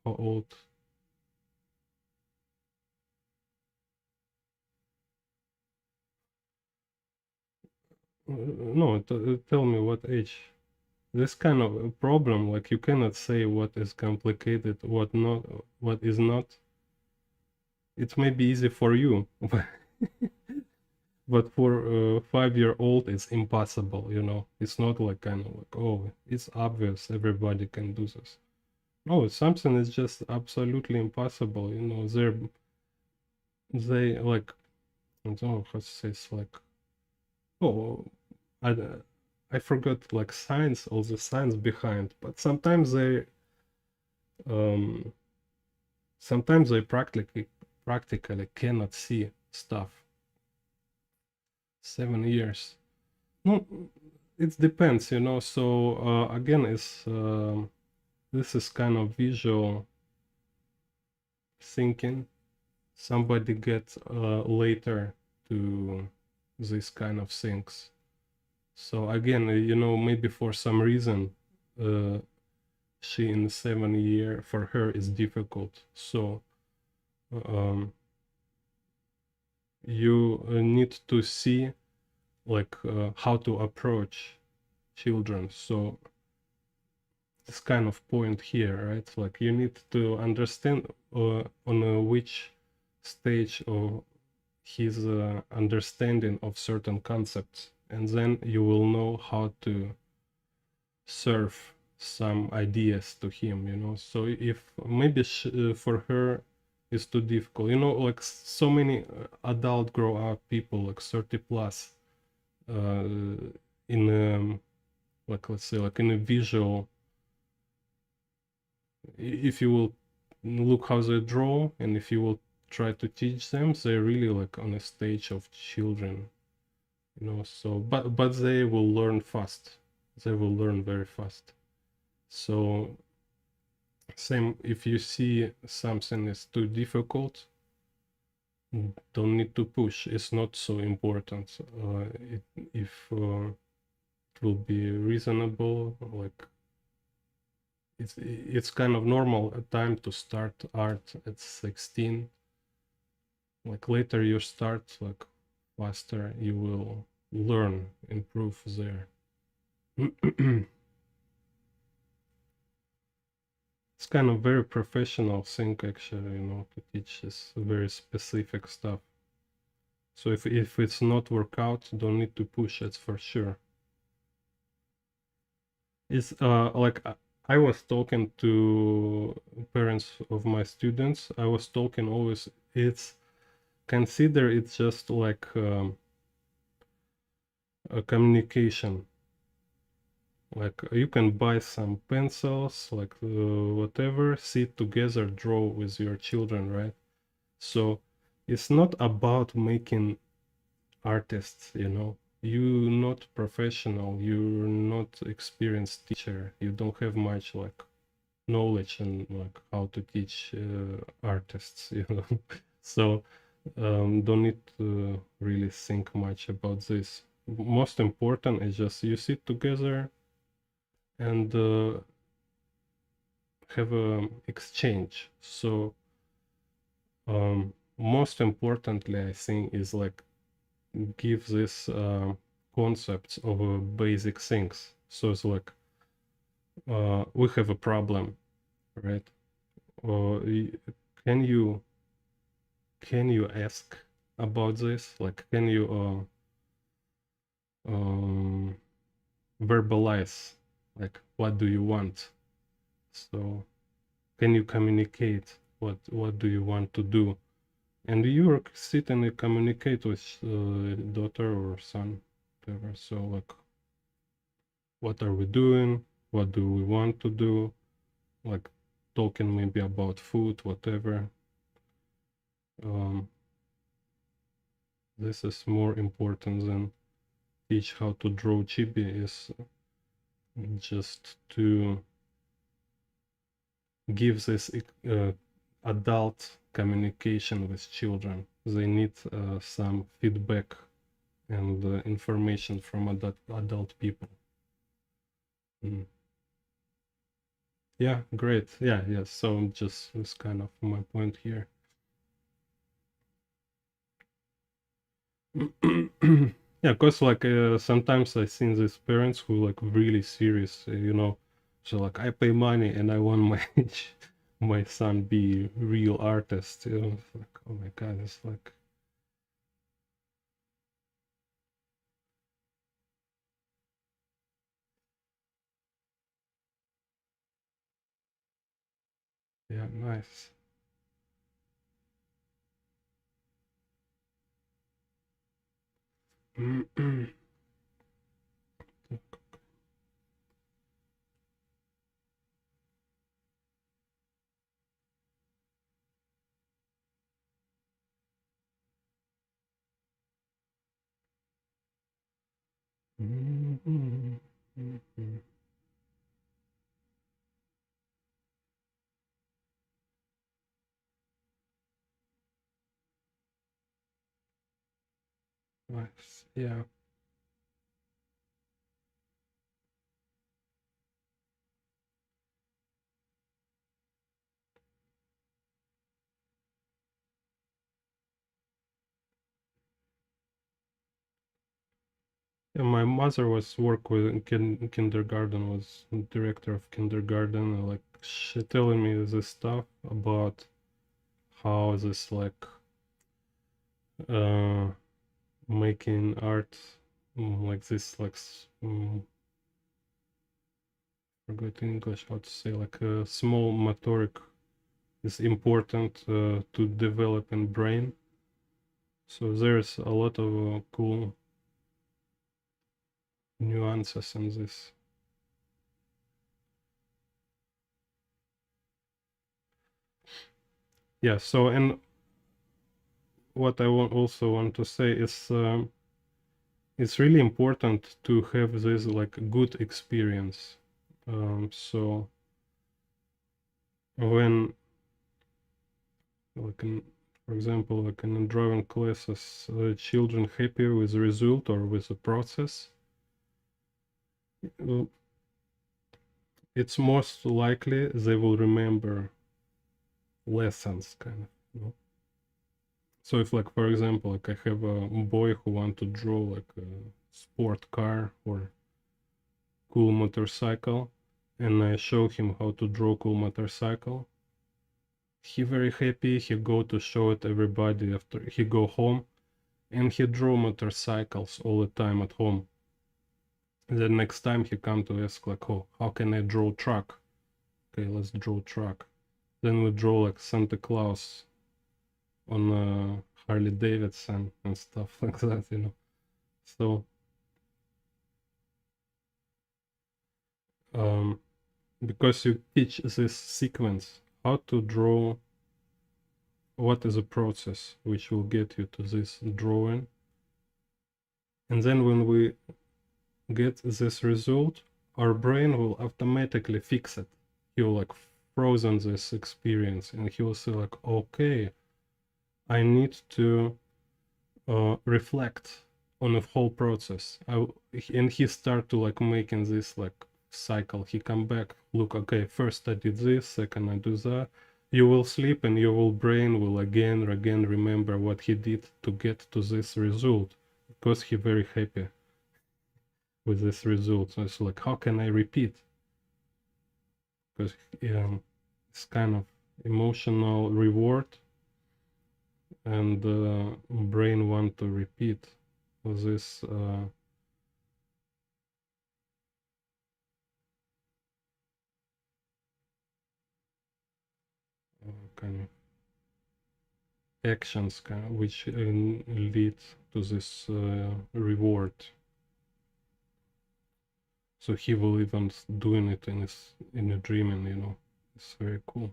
old? No, tell me what age. This kind of a problem, like you cannot say what is complicated, what not, what is not. It may be easy for you, but for a 5-year-old, it's impossible. You know, it's not like kind of like, oh, it's obvious everybody can do this. No, something is just absolutely impossible. You know, they like I don't know how to say it's like, oh, I I forgot like science, all the science behind, but um sometimes they practically cannot see stuff. 7 years. No, it depends, you know. So again, it's this is kind of visual thinking. Somebody gets later to these kind of things. So again, you know, maybe for some reason, uh, she in 7 year for her is difficult. So um, you need to see like how to approach children. So this kind of point here, right? Like you need to understand on which stage of his understanding of certain concepts, and then you will know how to serve some ideas to him, you know. So if maybe for her it's too difficult, you know, like so many adult grow up people like 30 plus uh, in like let's say like in a visual, if you will look how they draw and if you will try to teach them, they're really like on a stage of children, you know. So but they will learn fast, they will learn very fast. So same, if you see something is too difficult, don't need to push, it's not so important. If it will be reasonable, like it's kind of normal time to start art at 16. Like later you start, like faster you will learn, improve there. It's kind of very professional thing actually, you know, to teach this very specific stuff. So if it's not work out, don't need to push it for sure. It's like I was talking to parents of my students. I was talking always. It's consider it just like a communication. Like you can buy some pencils, like whatever, sit together, draw with your children, right? So it's not about making artists, you know. You're not professional, you're not experienced teacher, you don't have much like knowledge and like how to teach artists, you know. So don't need to really think much about this. Most important is just you sit together and have a exchange. So most importantly, I think is like give this concepts of basic things. So it's like we have a problem, right? Or can you ask about this? Like, can you verbalize, like, what do you want? So can you communicate what do you want to do? And you sit and you communicate with daughter or son, whatever. So like, what are we doing? What do we want to do? Like talking maybe about food, whatever. This is more important than teach how to draw chibi, is just to give this adult communication with children. They need some feedback and information from adult people. Yeah, great. Yeah, yeah. So just this kind of my point here. Yeah, because like sometimes I seen these parents who like really serious, so like I pay money and I want my my son be real artist. It's like, oh my god, it's like, yeah, nice. Nice, yeah. Yeah, my mother was work with kindergarten, was director of kindergarten, and like she telling me this stuff about how this like uh making art like this like forgot English how to say, like a small motoric is important to develop in brain. So there's a lot of cool nuances in this. Yeah, so and what I also want to say is it's really important to have this like good experience. So when like in, for example, like in drawing classes, children happy with the result or with the process, uh, it's most likely they will remember lessons, kind of, So if like, for example, like I have a boy who want to draw like a sport car or cool motorcycle, and I show him how to draw cool motorcycle, he very happy, he go to show it everybody after he go home, and he draw motorcycles all the time at home. The next time he come to ask like, oh, how can I draw truck? Okay, let's draw truck. Then we draw like Santa Claus on Harley Davidson and stuff like that. So because you teach this sequence how to draw, what is a process which will get you to this drawing, and then when we get this result, our brain will automatically fix it. He will like frozen this experience and he will say like, okay, I need to reflect on the whole process. And he start to like making this like cycle. He come back, look, okay, first I did this, second I do that. You will sleep and your brain will again remember what he did to get to this result. because he very happy with this result. So it's like, how can I repeat? Because it's kind of emotional reward, and brain want to repeat this kind of actions which lead to this reward. So he will even doing it in a dreaming, you know. It's very cool.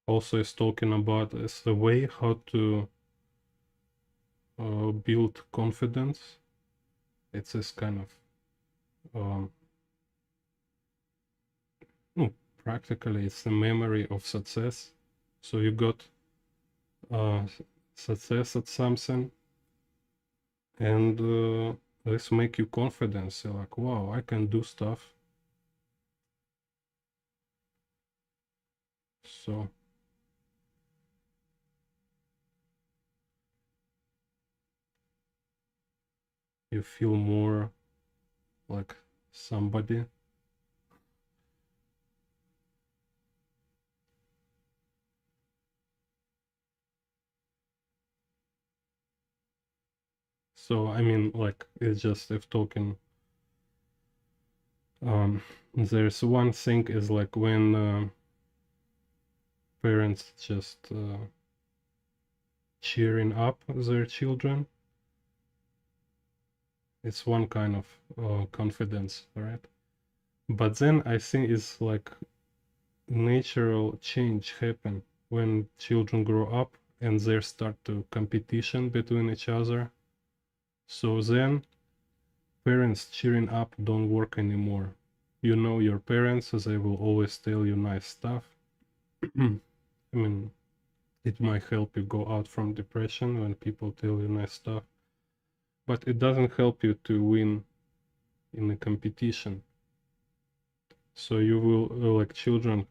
Also, is talking about is the way how to build confidence. It's this kind of no, practically it's the memory of success. So you got success at something, and this make you confident. So like, wow, I can do stuff. So you feel more like somebody. So I mean, like, it's just if talking. There's one thing is like when parents just cheering up their children. It's one kind of confidence, right? But then I think it's like natural change happen when children grow up and there start to competition between each other. So then parents cheering up don't work anymore. You know your parents, they will always tell you nice stuff. I mean, it might help you go out from depression when people tell you nice stuff, but it doesn't help you to win in a competition. So you will, like, children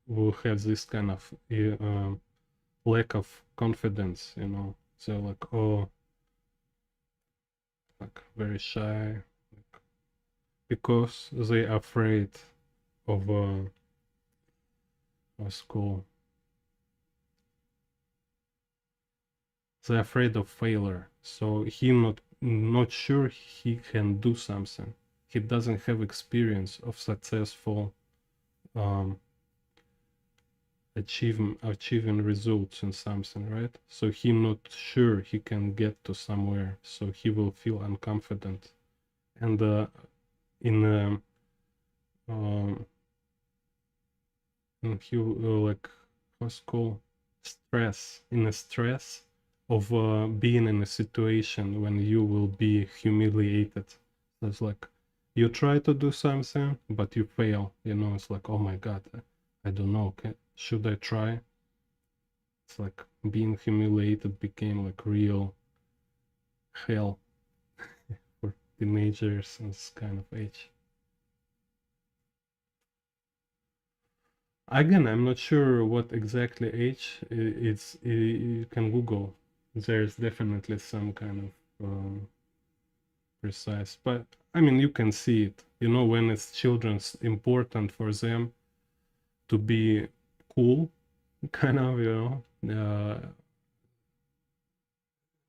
will have this kind of lack of confidence, you know. So like, oh, like very shy, like, because they're afraid of school. They're afraid of failure. So he not sure he can do something. He doesn't have experience of successful achieving results in something, right? So he not sure he can get to somewhere, so he will feel unconfident, and in he will, like, what's called stress, in a stress of being in a situation when you will be humiliated. So it's like you try to do something but you fail, you know. It's like, oh my god, I don't know, should I try? It's like being humiliated became like real hell for teenagers in this kind of age. Again, I'm not sure what exactly age it's. You can Google. There's definitely some kind of precise, but I mean, you can see it. You know, when it's children's important for them to be cool, kind of, you know,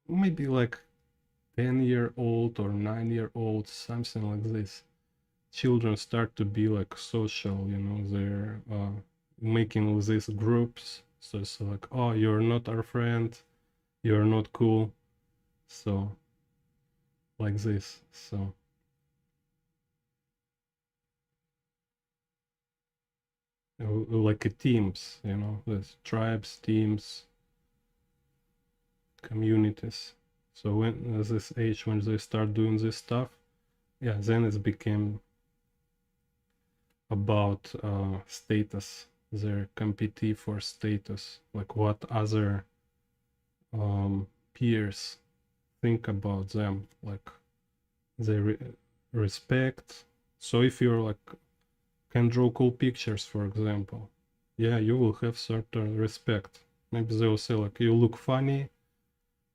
maybe like 10-year-old or 9-year-old, something like this. Children start to be like social, you know, they're making these groups. So it's like, oh, you're not our friend, you're not cool. So like this. So like a teams, you know, there's tribes, teams, communities. So when this age, when they start doing this stuff, yeah, then it became about status. They compete for status, like what other peers think about them, like they respect. So if you're like can draw cool pictures, for example, yeah, you will have certain respect. Maybe they will say like you look funny,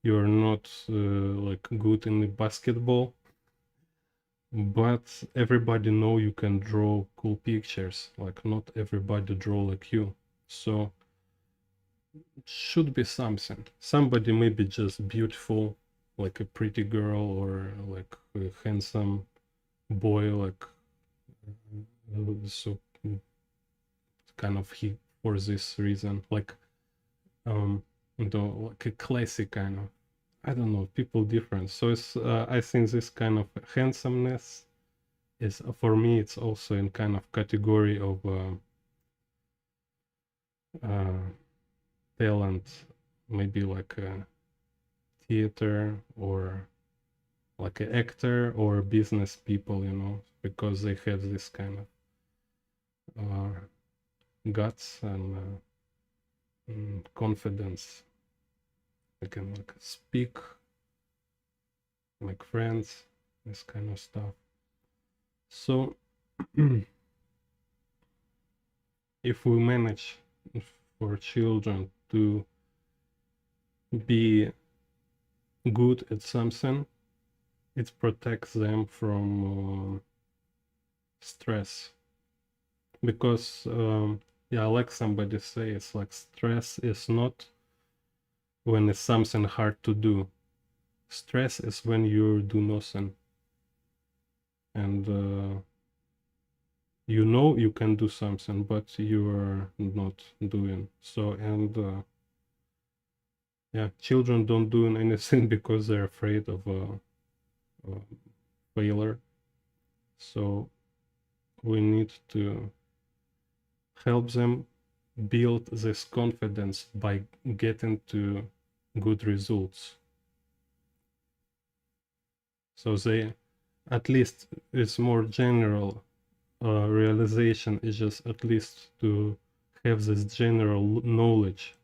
you're not like good in the basketball, but everybody know you can draw cool pictures. Like not everybody draw like you. So should be something. Somebody maybe just beautiful, like a pretty girl, or like a handsome boy, like so kind of he for this reason, like like a classic kind of, I don't know, people different. So it's I think this kind of handsomeness is for me it's also in kind of category of uh, talent, maybe like a theater or like an actor or business people, you know, because they have this kind of guts and confidence. They can like speak like friends, this kind of stuff. So if we manage for children to be good at something, it protects them from stress. Because yeah, like somebody say, it's like stress is not when it's something hard to do. Stress is when you do nothing, and you know you can do something, but you are not doing so. And yeah, children don't do anything because they're afraid of failure. So we need to help them build this confidence by getting to good results. So they, at least it's more general realization is just at least to have this general knowledge.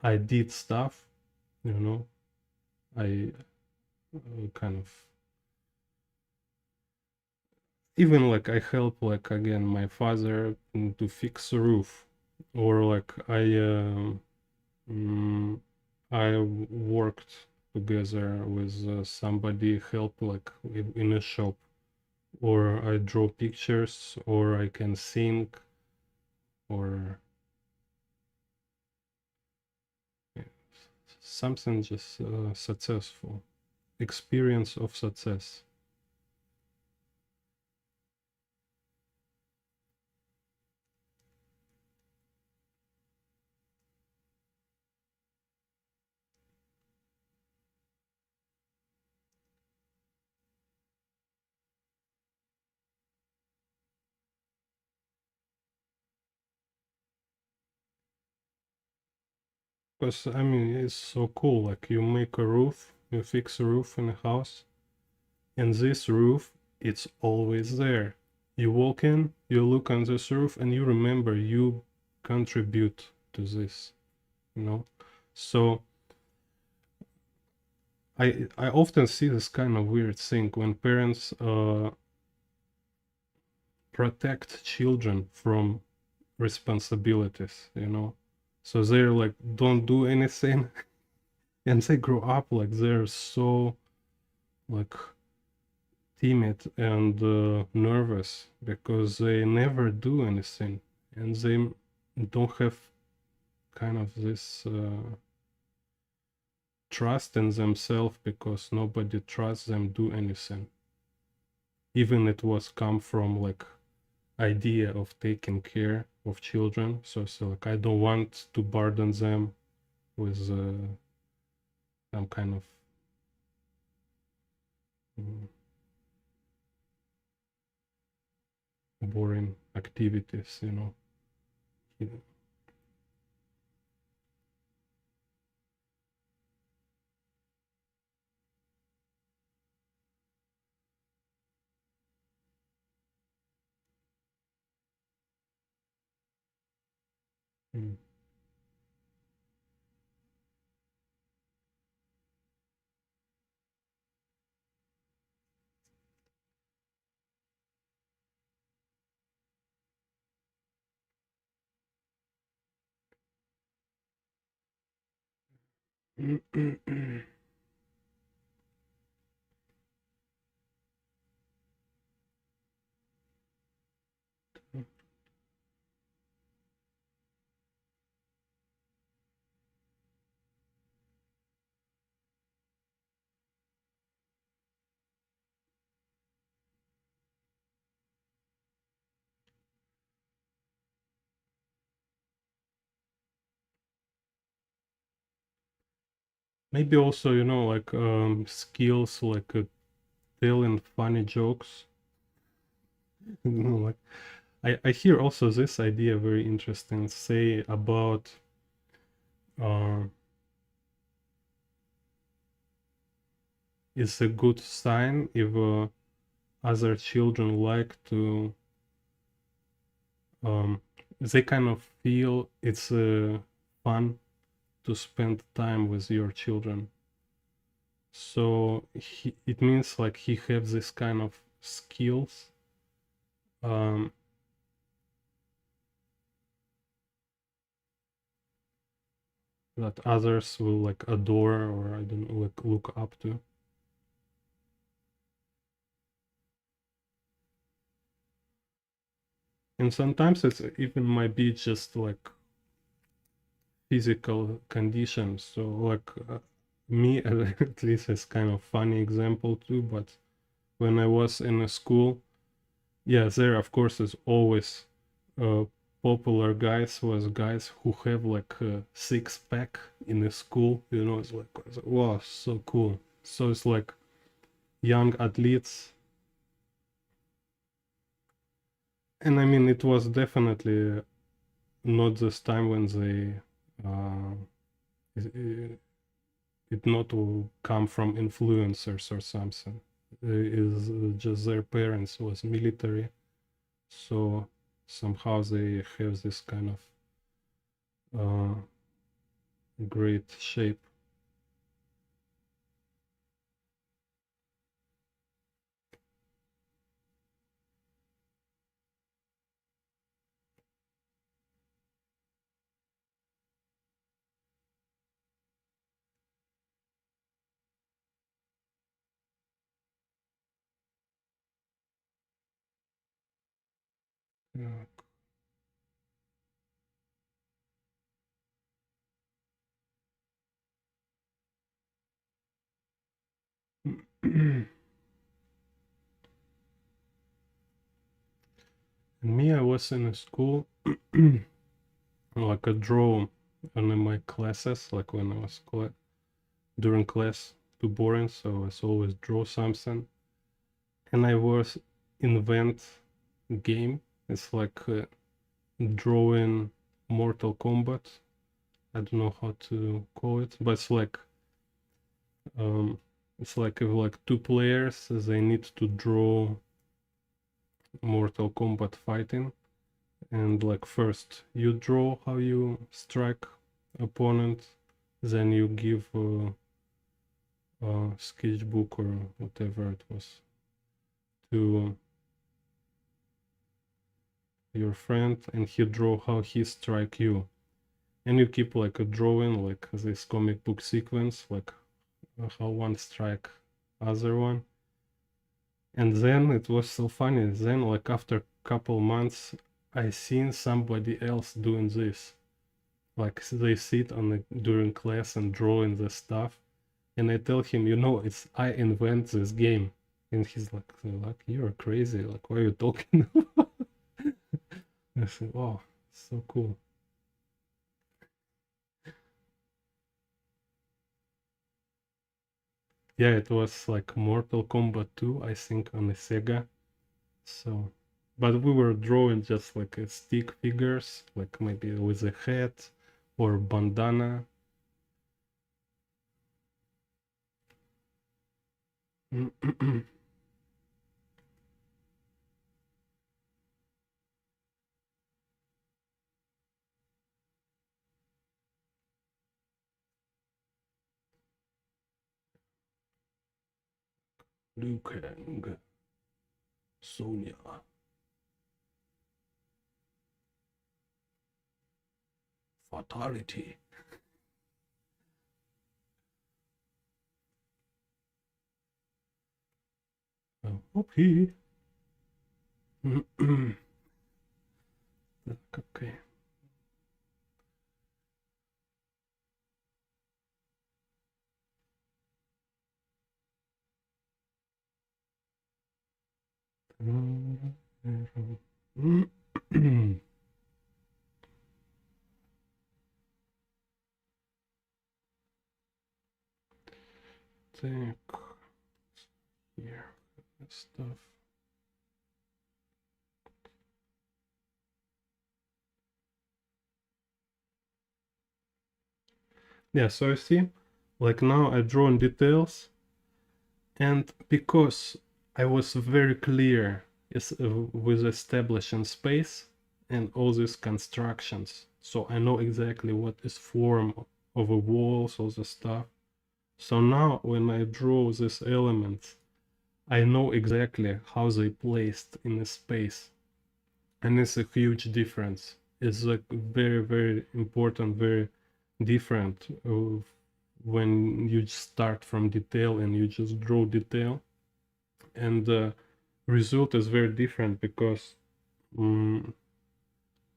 I did stuff, you know, I kind of, even like I help like again my father to fix a roof, or like mm, I worked together with somebody help like in a shop, or I draw pictures, or I can sing, or something just successful, experience of success. Because I mean, it's so cool. Like you make a roof, you fix a roof in a house, and this roof, it's always there. You walk in, you look on this roof, and you remember you contribute to this, you know. So I often see this kind of weird thing when parents protect children from responsibilities, you know. So they're like don't do anything, and they grow up like they're so like timid and nervous because they never do anything, and they don't have kind of this trust in themselves because nobody trusts them do anything, even it was come from like idea of taking care of children. So like I don't want to burden them with some kind of mm, boring activities, you know. Mm. Maybe also, like skills like telling funny jokes. Like I hear also this idea very interesting. Say about uh, it's a good sign if other children like to they kind of feel it's fun to spend time with your children. So it means like he has this kind of skills um, that others will like adore or I don't know, like look up to. And sometimes it's even might be just like physical conditions. So like me at least is kind of funny example too. But when I was in a school, yeah, there of course is always uh, popular guys was guys who have like a six pack in the school. It's like wow, so cool. So it's like young athletes, and I mean it was definitely not this time when they it, it not will come from influencers or something. Is just their parents was military, so somehow they have this kind of great shape. Yeah. And me, I was in a school like a draw in my classes, like when I was during class, too boring, so I was always draw something, and I was invent game. It's like drawing Mortal Kombat. I don't know how to call it, but um, it's like if like two players they need to draw Mortal Kombat fighting, and like first you draw how you strike opponent, then you give a sketchbook or whatever it was to your friend, and he draw how he strike you, and you keep like a drawing like this comic book sequence, like how one strike other one. And then it was so funny, then like after couple months I seen somebody else doing this, like they sit on the during class and drawing the stuff, and I tell him, it's I invent this game, and he's like you're crazy, like what are you talking about? I said, wow, so cool. Yeah, it was like Mortal Kombat 2, I think, on the Sega. So, but we were drawing just like stick figures, like maybe with a hat or bandana. Liu Kang, Sonya, Fatality. Okay. Так, окей. Так, here, stuff. Yeah, so you see, like now I draw in details, and because I was very clear with establishing space and all these constructions, so I know exactly what is form of a walls, all the stuff. So now when I draw these elements, I know exactly how they placed in the space, and it's a huge difference. It's like very, very important, very different when you start from detail and you just draw detail, and the result is very different because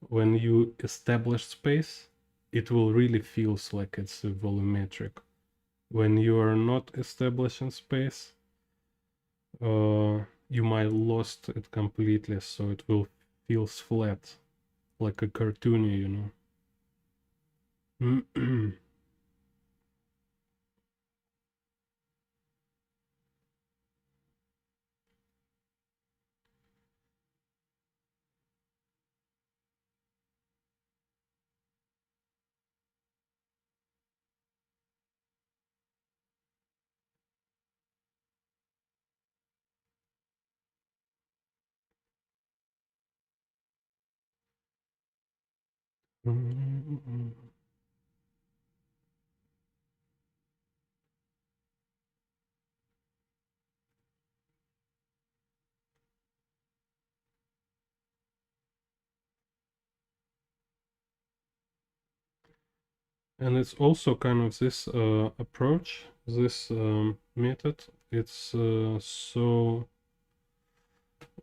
when you establish space, it will really feels like it's volumetric. When you are not establishing space, you might lost it completely, so it will feels flat, like a cartoony, you know. And it's also kind of this approach, this method. It's so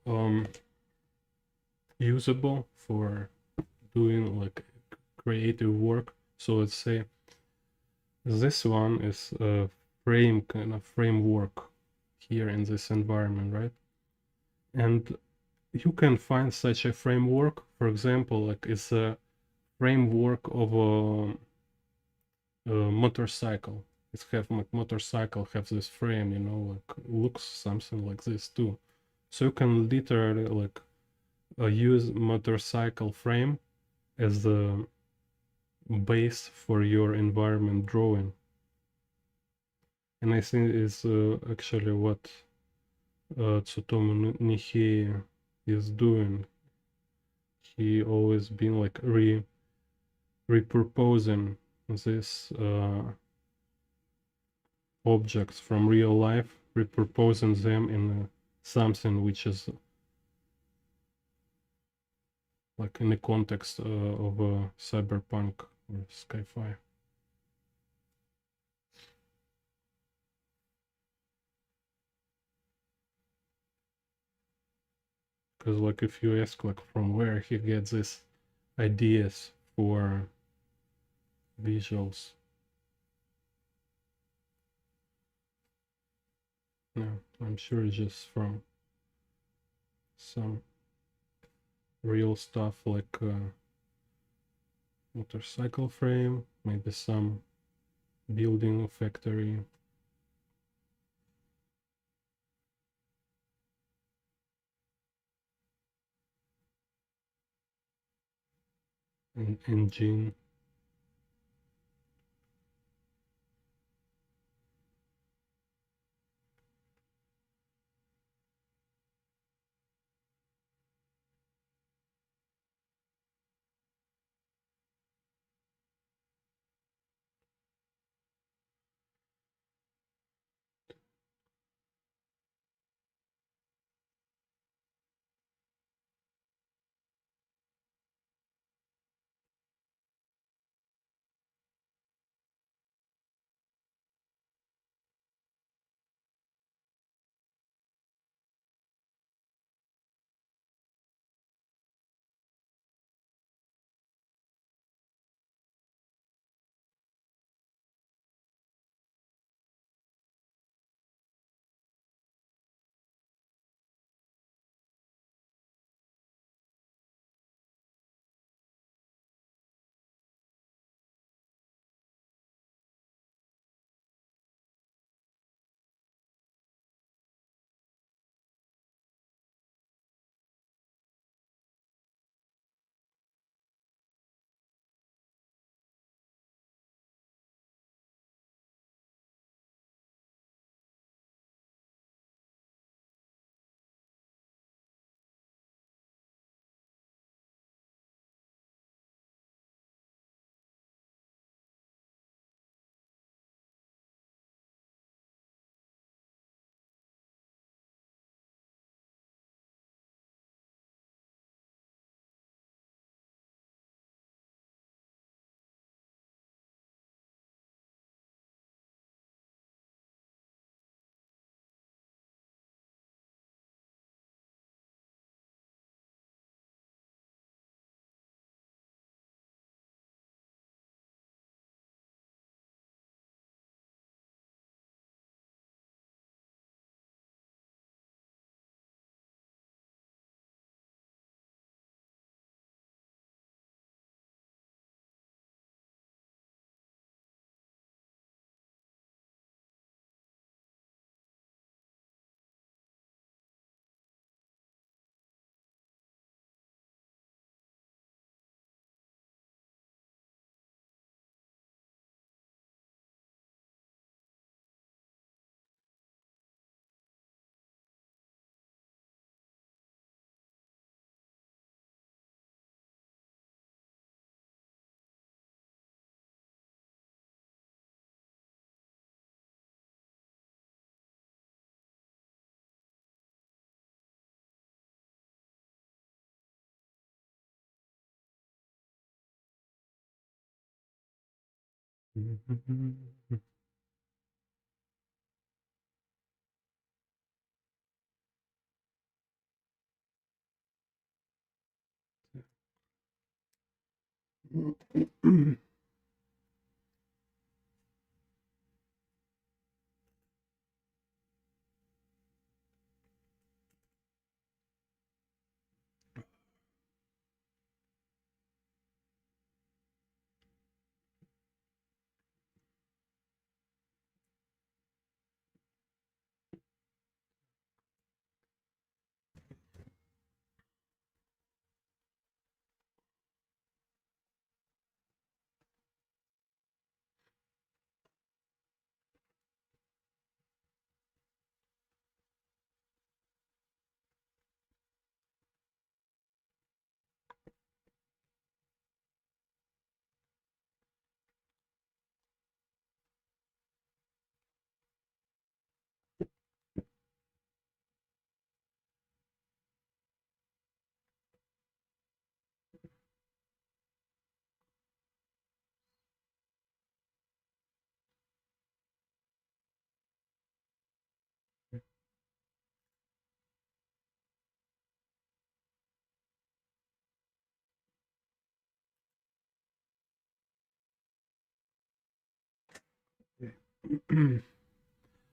um, usable for doing like creative work. So let's say this one is a frame, kind of framework here in this environment, right? And you can find such a framework. For example, like it's a framework of a motorcycle. It's have like motorcycle have this frame, you know, like looks something like this too. So you can literally like use motorcycle frame as the base for your environment drawing. And I think is actually what Tsutomu Nihei is doing. He always been like repurposing this objects from real life, repurposing them in something which is like in the context of cyberpunk or sci-fi. Because like if you ask like from where he gets these ideas for visuals, no, I'm sure it's just from some real stuff like motorcycle frame, maybe some building factory. Engine.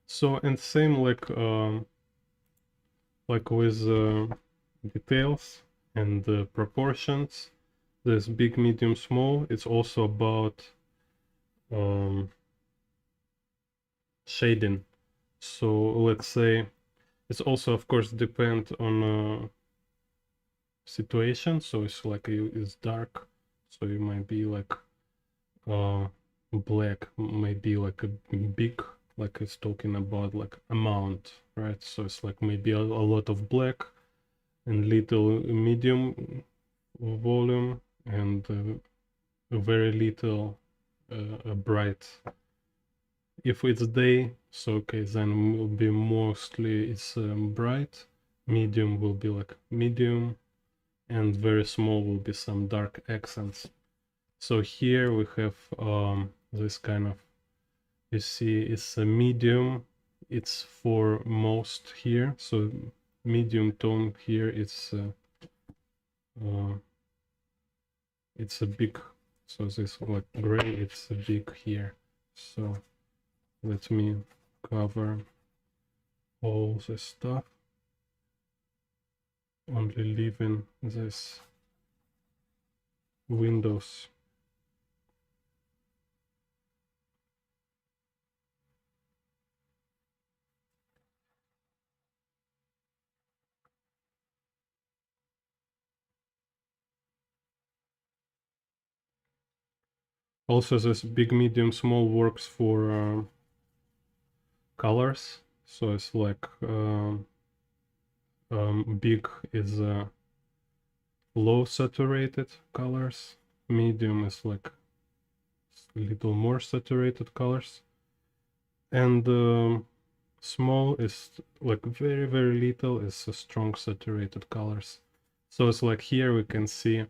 So, and same like with details and proportions, there's big, medium, small. It's also about um, shading. So let's say it's also of course depend on situation. So it's like it's dark, so it might be like black, maybe like a big, like it's talking about like amount, right? So it's like maybe a lot of black and little medium volume and very little bright. If it's day, so okay, then will be mostly it's bright. Medium will be like medium, and very small will be some dark accents. So here we have this kind of, you see, it's a medium. It's for most here. So medium tone here. It's a big. So this like gray. It's a big here. So let me cover all this stuff, only leaving this windows. Also, this big, medium, small works for colors. So it's like big is low saturated colors, medium is like a little more saturated colors, and small is like very, very little is strong saturated colors. So it's like here we can see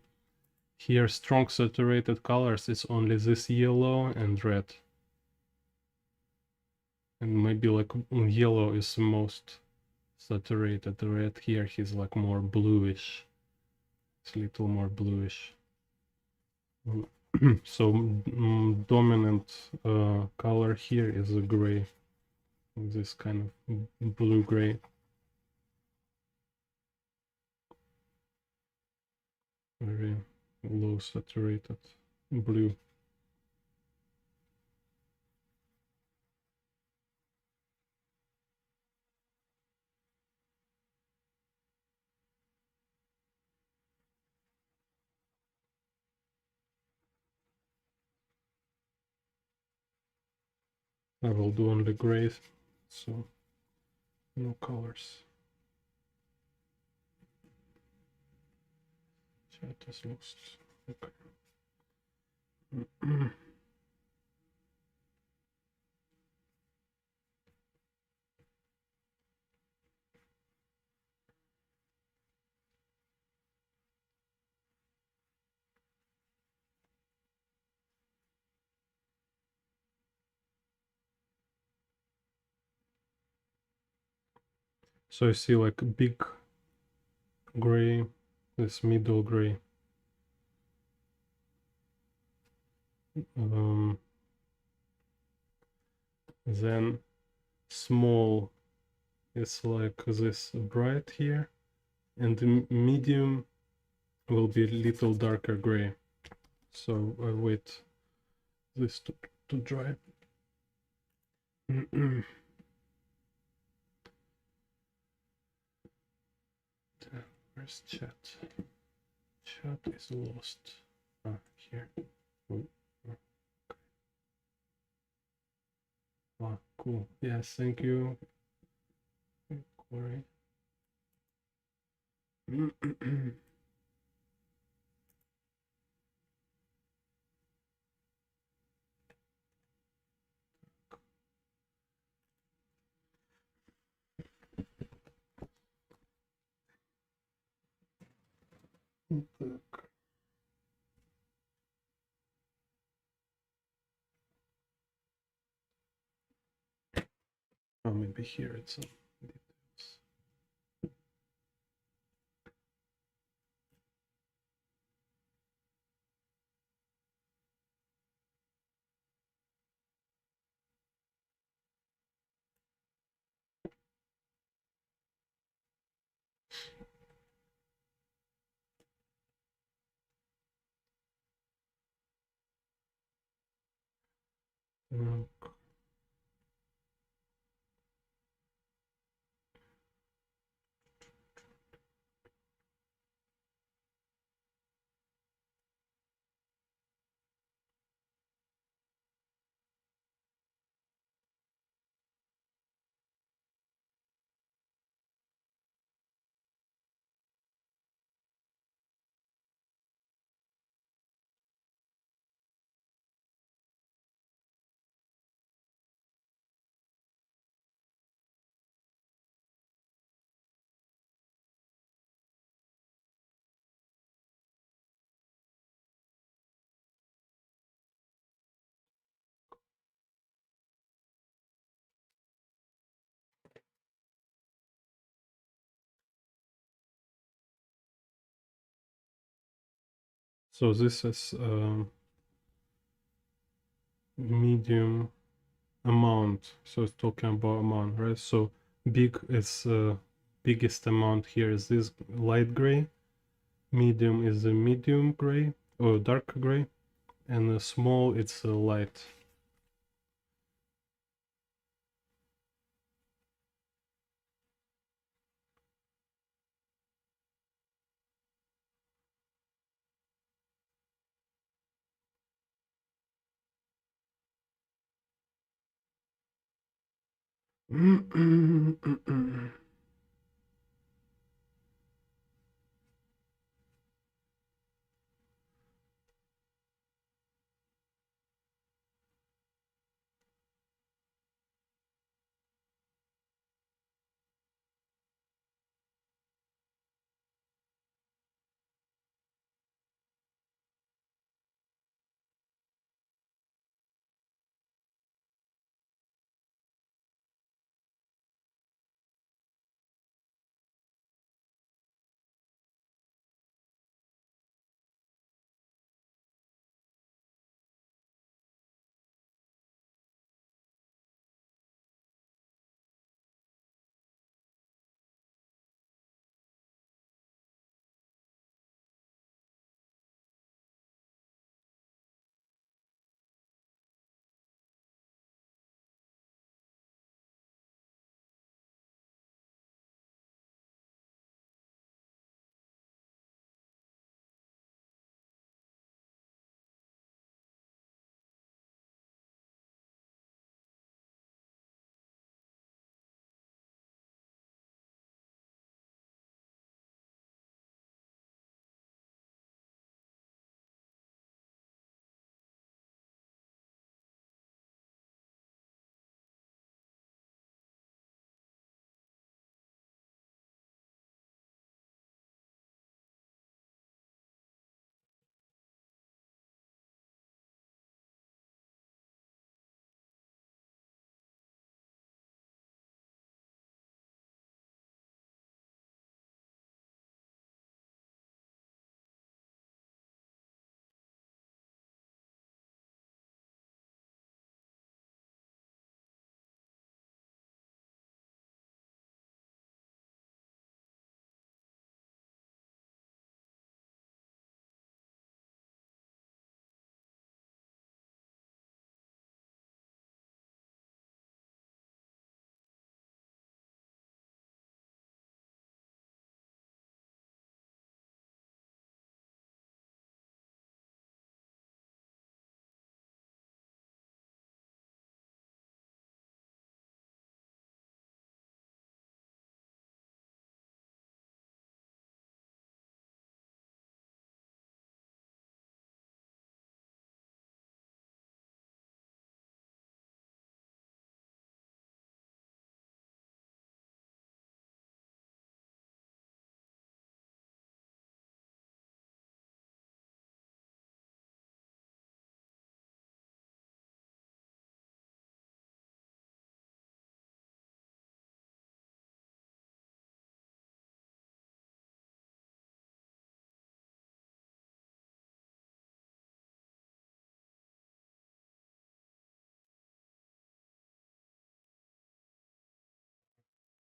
here strong saturated colors is only this yellow and red, and maybe like yellow is the most saturated. The red here he's like more bluish, it's a little more bluish. So dominant color here is a gray, this kind of blue-gray. Very low saturated blue. I will do only grays, so no colors. Chat is lost. Okay. So I see like a big gray, this middle gray. Then small is like this bright here, and the medium will be a little darker gray. So I wait this to dry. Where's chat? Chat is lost. Ah, here. Oh, okay. Ah, cool. Yes, thank you, Corey. Oh, maybe here it's some details. So this is medium amount. So it's talking about amount, right? So big is biggest amount here is this light gray. Medium is the medium gray or dark gray, and small it's light.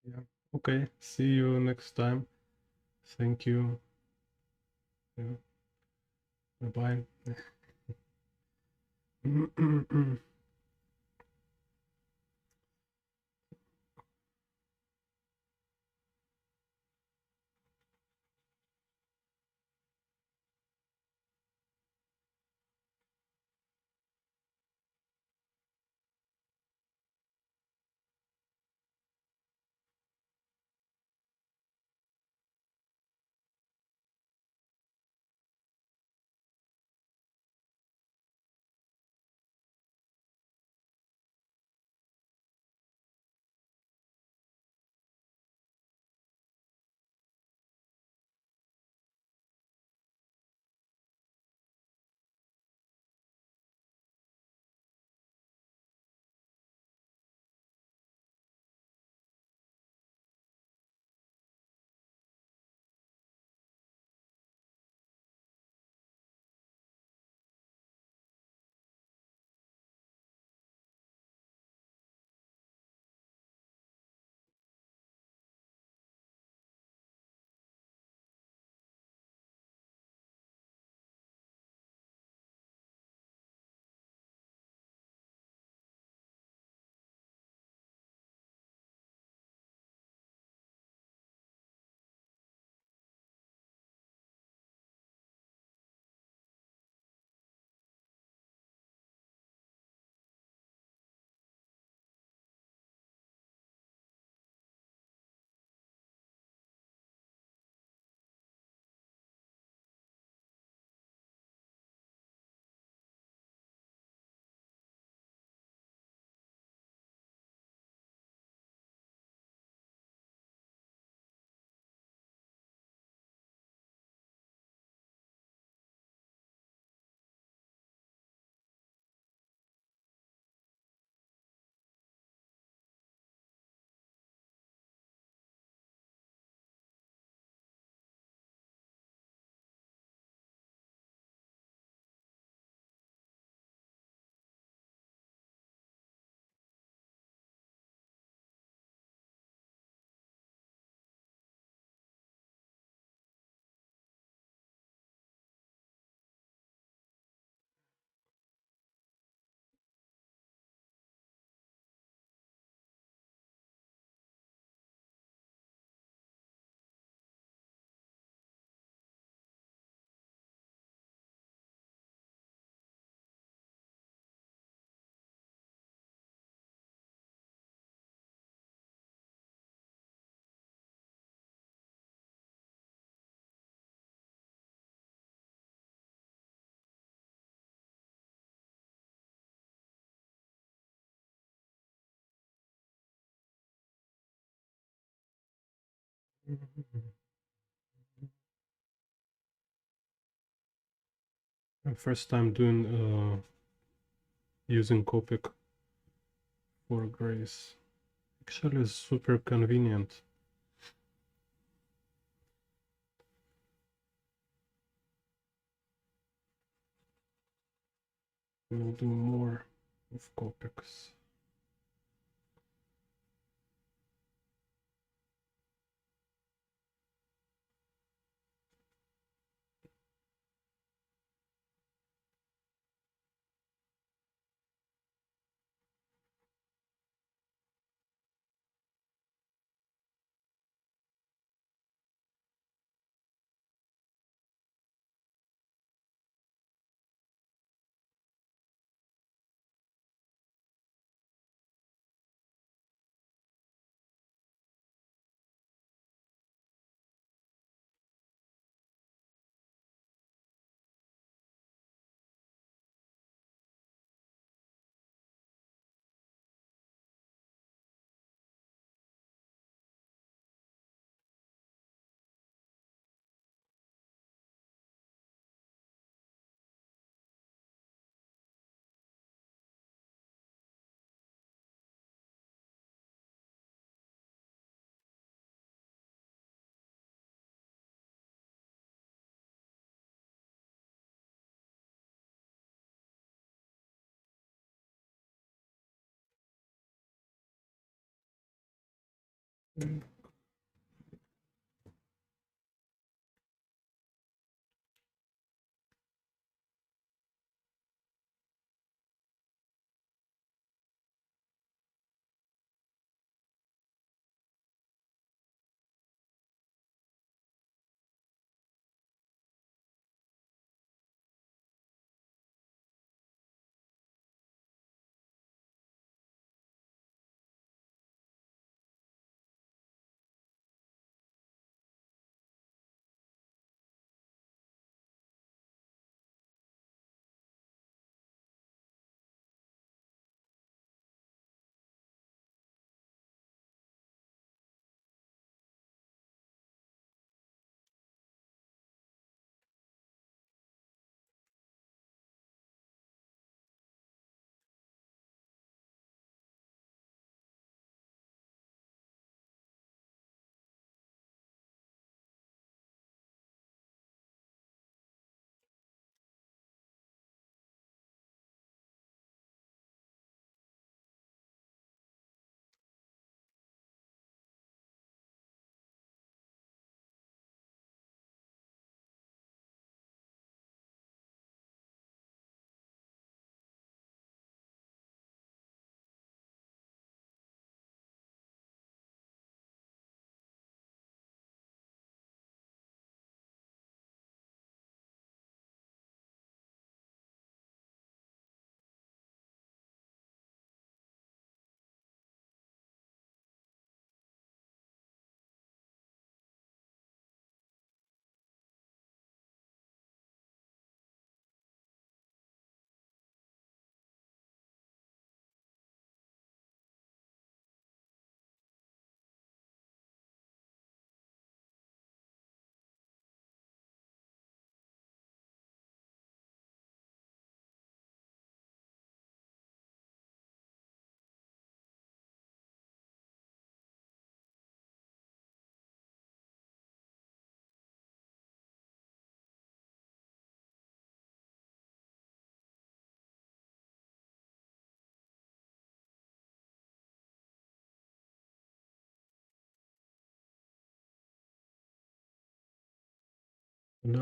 Yeah. Okay. See you next time. Thank you. Yeah. Bye bye. First time doing using Copic for Grace. Actually, it's super convenient. We'll do more of Copics. No,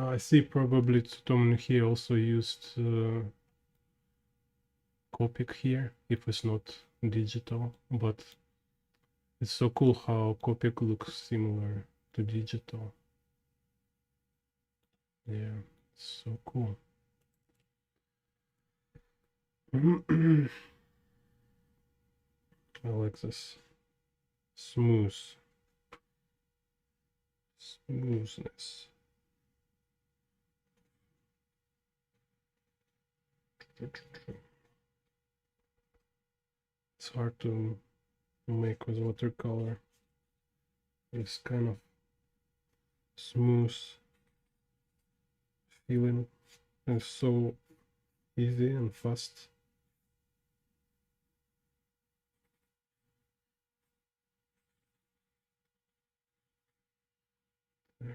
I see probably Tsutomu Nihei also used Copic here, if it's not digital, but it's so cool how Copic looks similar to digital. Yeah, it's so cool. I like this smoothness. It's hard to make with watercolor. It's kind of smooth feeling and so easy and fast. Yeah.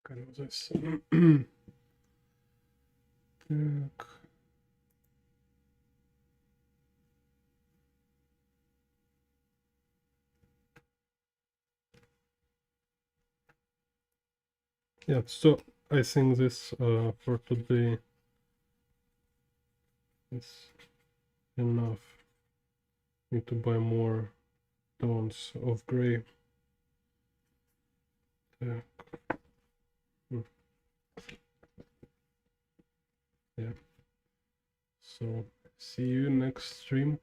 Kind of this. Так. Yeah, so I think this for today is enough. Need to buy more tones of gray. Так. Yeah. So see you next stream.